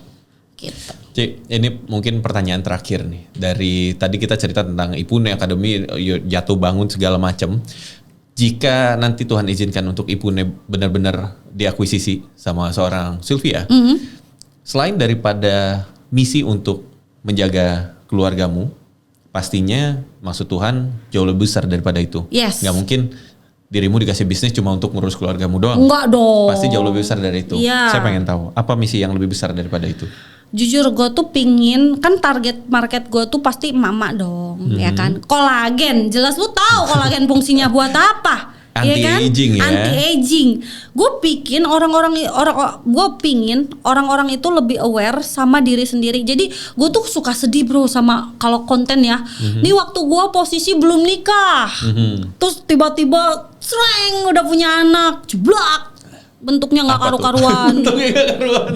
Gitu. Ci, ini mungkin pertanyaan terakhir nih. Dari tadi kita cerita tentang Ipune Academy, jatuh bangun segala macam. Jika nanti Tuhan izinkan untuk Ipune benar-benar diakuisisi sama seorang Sylvia, selain daripada misi untuk menjaga keluargamu, pastinya maksud Tuhan jauh lebih besar daripada itu. Yes. Gak mungkin dirimu dikasih bisnis cuma untuk ngurus keluargamu doang. Enggak dong. Pasti jauh lebih besar dari itu. Yeah. Saya pengen tahu, apa misi yang lebih besar daripada itu? Jujur gue tuh pingin, kan target market gue tuh pasti mama dong, ya kan. Kolagen, jelas lu tahu kolagen fungsinya buat apa? Anti-aging ya. Anti-aging. Gue pingin orang-orang itu lebih aware sama diri sendiri. Jadi gue tuh suka sedih bro sama kalau konten ya. Nih waktu gue posisi belum nikah, terus tiba-tiba sreng udah punya anak, jeblak. Bentuknya nggak karu-karuan,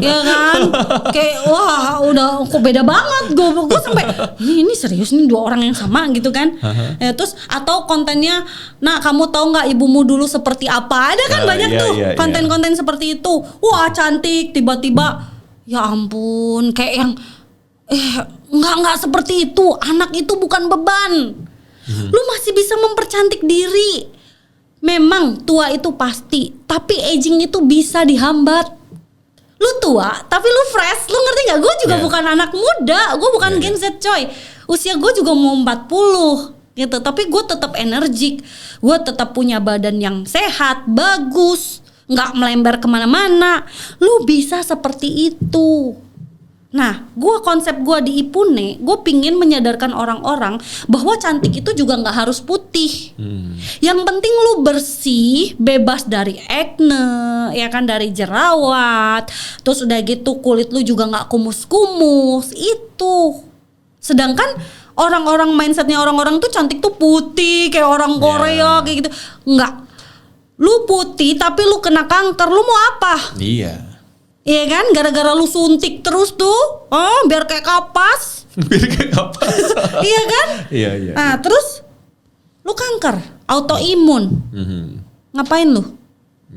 ya kan? Kayak wah udah kok beda banget. Gue sampai ini serius nih 2 orang yang sama gitu kan? Ya, terus atau kontennya, nah kamu tahu nggak ibumu dulu seperti apa? Ada kan banyak tuh konten-konten seperti itu. Wah cantik, tiba-tiba ya ampun kayak yang nggak seperti itu. Anak itu bukan beban. Lu masih bisa mempercantik diri. memang tua itu pasti, tapi aging itu bisa dihambat. Lu tua, tapi lu fresh, lu ngerti gak? Gue juga bukan anak muda, gue bukan Gen Z coy. Usia gue juga mau 40 gitu, tapi gue tetap energik, gue tetap punya badan yang sehat, bagus, nggak melembar kemana-mana. Lu bisa seperti itu. Nah, konsep gue di Ipune, gue pingin menyadarkan orang-orang bahwa cantik itu juga nggak harus putih. Yang penting lu bersih, bebas dari acne, ya kan, dari jerawat. Terus udah gitu kulit lu juga nggak kumus-kumus. Itu. Sedangkan orang-orang mindsetnya orang-orang tuh cantik tuh putih kayak orang Korea kayak gitu. Nggak. Lu putih tapi lu kena kanker, lu mau apa? Iya. Iya kan, gara-gara lu suntik terus tuh, biar kayak kapas. Biar kayak kapas. Iya kan? Iya. Nah terus lu kanker, autoimun. Ngapain lu?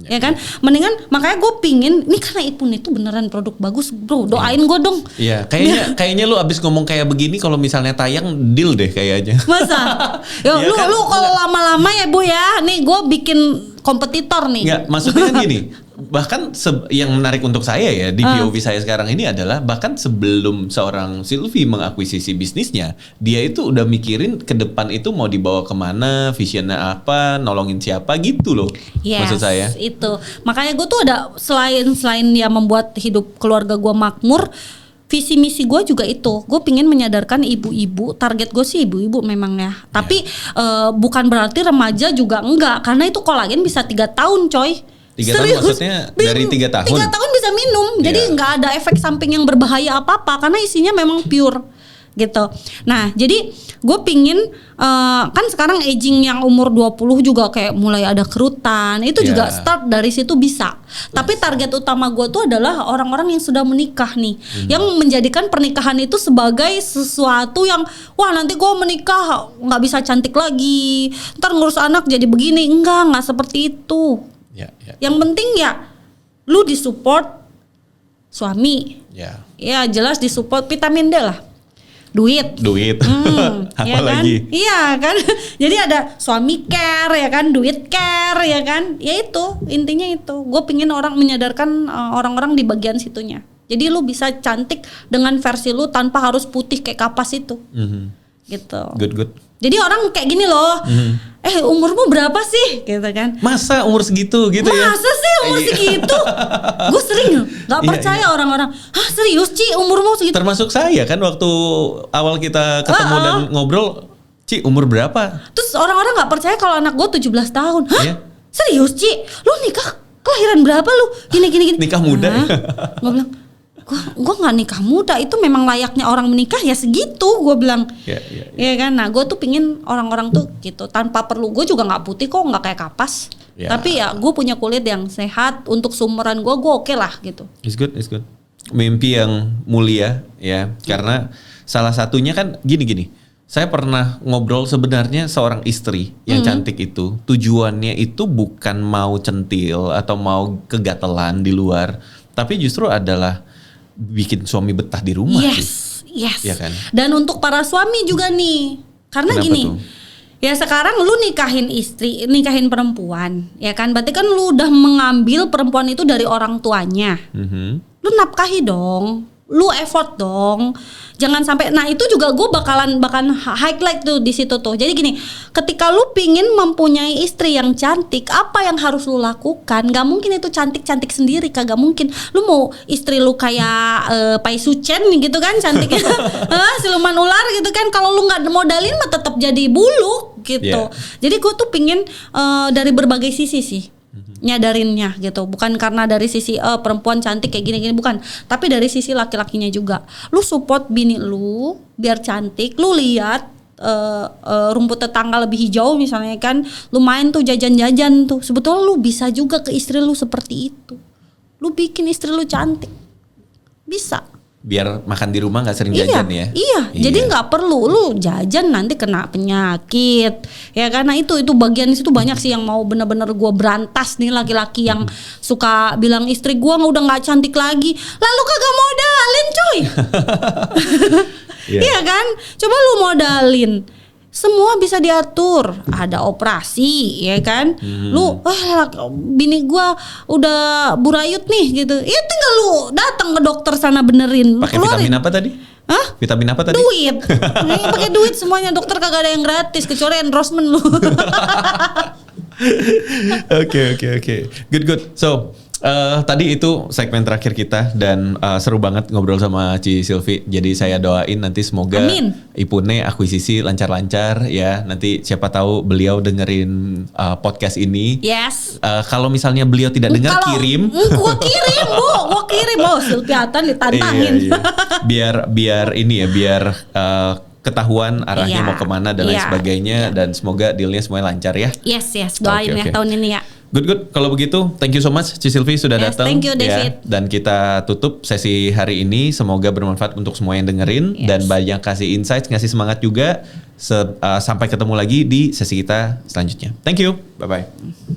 Ya kan, mendingan makanya gue pingin ini karena Ipune itu beneran produk bagus bro, doain gue dong. Iya, kayaknya lu abis ngomong kayak begini kalau misalnya tayang deal deh kayaknya. Masa? Yo, Ya lu kalau lama-lama ya bu ya, nih gue bikin kompetitor nih. Enggak, maksudnya kan gini. Bahkan yang menarik untuk saya ya di POV saya sekarang ini adalah bahkan sebelum seorang Sylvie mengakuisisi bisnisnya, dia itu udah mikirin ke depan itu mau dibawa kemana, visionnya apa, nolongin siapa gitu loh. Yes, maksud saya. Itu. Makanya gue tuh ada selain ya membuat hidup keluarga gue makmur, visi misi gue juga itu. Gue pingin menyadarkan ibu-ibu, target gue sih ibu-ibu memang ya. Tapi bukan berarti remaja juga enggak, karena itu kolagen bisa 3 tahun coy. 3 tahun maksudnya dari 3 tahun? 3 tahun bisa minum, jadi nggak ada efek samping yang berbahaya apa-apa karena isinya memang pure gitu. Nah jadi gue pingin kan sekarang aging yang umur 20 juga kayak mulai ada kerutan, itu juga start dari situ bisa. Tapi target utama gue tuh adalah orang-orang yang sudah menikah nih, yang menjadikan pernikahan itu sebagai sesuatu yang wah nanti gue menikah nggak bisa cantik lagi, ntar ngurus anak jadi begini. Nggak seperti itu. Yang penting ya lu disupport suami. Ya jelas disupport vitamin D lah. Duit. Apa ya lagi? Kan? Iya kan. Jadi ada suami care ya kan, duit care ya kan. Ya itu intinya itu. Gue pingin orang menyadarkan orang-orang di bagian situnya. Jadi lu bisa cantik dengan versi lu tanpa harus putih kayak kapas itu. Gitu. Good. Jadi orang kayak gini loh, umurmu berapa sih, gitu kan? Masa umur segitu gitu ya? Masa sih umur segitu? Gue sering nggak percaya orang-orang. Hah serius Ci umurmu segitu? Termasuk saya kan waktu awal kita ketemu dan ngobrol, Ci umur berapa? Terus orang-orang nggak percaya kalau anak gue 17 tahun. Hah? Iya. Serius Ci? Lu nikah kelahiran berapa lu? Gini. Nikah muda. Gue bilang, gue nggak nikah muda, itu memang layaknya orang menikah ya segitu, gue bilang. Iya kan. Nah gue tuh pingin orang-orang tuh gitu tanpa perlu, gue juga nggak putih kok, nggak kayak kapas. Tapi ya gue punya kulit yang sehat untuk seumuran gue oke lah gitu. It's good. Mimpi yang mulia ya, karena salah satunya kan gini. Saya pernah ngobrol sebenarnya seorang istri yang cantik itu tujuannya itu bukan mau centil atau mau kegatelan di luar, tapi justru adalah bikin suami betah di rumah. Yes. Ya kan? Dan untuk para suami juga nih, karena kenapa gini, tuh? ya sekarang lu nikahin perempuan, ya kan? Berarti kan lu udah mengambil perempuan itu dari orang tuanya. Lu nafkahi dong, lu effort dong. Jangan sampai, nah itu juga gue bakalan highlight tuh di situ tuh. Jadi gini, ketika lu pingin mempunyai istri yang cantik, apa yang harus lu lakukan? Gak mungkin itu cantik sendiri, kagak mungkin. Lu mau istri lu kayak Pai Sucen gitu kan cantiknya, siluman ular gitu kan. Kalau lu nggak modalin mah tetap jadi buluk gitu. Jadi gue tuh pingin dari berbagai sisi sih nyadarinnya gitu, bukan karena dari sisi perempuan cantik kayak gini-gini, bukan, tapi dari sisi laki-lakinya juga. Lu support bini lu biar cantik, lu lihat rumput tetangga lebih hijau misalnya kan, lu main tuh jajan-jajan tuh, sebetulnya lu bisa juga ke istri lu seperti itu, lu bikin istri lu cantik, bisa. Biar makan di rumah nggak sering jajan ya. Iya. Jadi nggak perlu lu jajan nanti kena penyakit. Ya karena itu bagian situ banyak sih yang mau bener-bener gue berantas nih, laki-laki yang suka bilang istri gue udah nggak cantik lagi. Lalu kagak modalin coy. Iya kan? Coba lu modalin. semua bisa diatur. Ada operasi, ya kan? Lu, bini gua udah burayut nih gitu. Ya tinggal lu datang ke dokter sana benerin. Pakai vitamin apa tadi? Hah? Vitamin apa tadi? Duit. Nih pakai duit semuanya, dokter kagak ada yang gratis kecuali endorsement lu. Oke. Good. So, tadi itu segmen terakhir kita dan seru banget ngobrol sama Ci Silvi. Jadi saya doain nanti semoga Amin. Ipune akuisisi lancar-lancar ya. Nanti siapa tahu beliau dengerin podcast ini. Yes. Kalau misalnya beliau tidak dengar, kirim. Gua kirim, Bu. Gua kirim. Silviatan ditantangin. Iya. Biar ini ya, biar ketahuan arahnya Iya. mau kemana dan lain Iya. sebagainya, dan semoga dealnya semuanya lancar ya. Yes, doain Oke. ya tahun ini ya. Good. Kalau begitu, thank you so much Ci Silvi sudah Yes, datang. thank you, David. Ya. Dan kita tutup sesi hari ini. Semoga bermanfaat untuk semua yang dengerin dan banyak kasih insight, ngasih semangat juga. Sampai ketemu lagi di sesi kita selanjutnya. Thank you. Bye bye.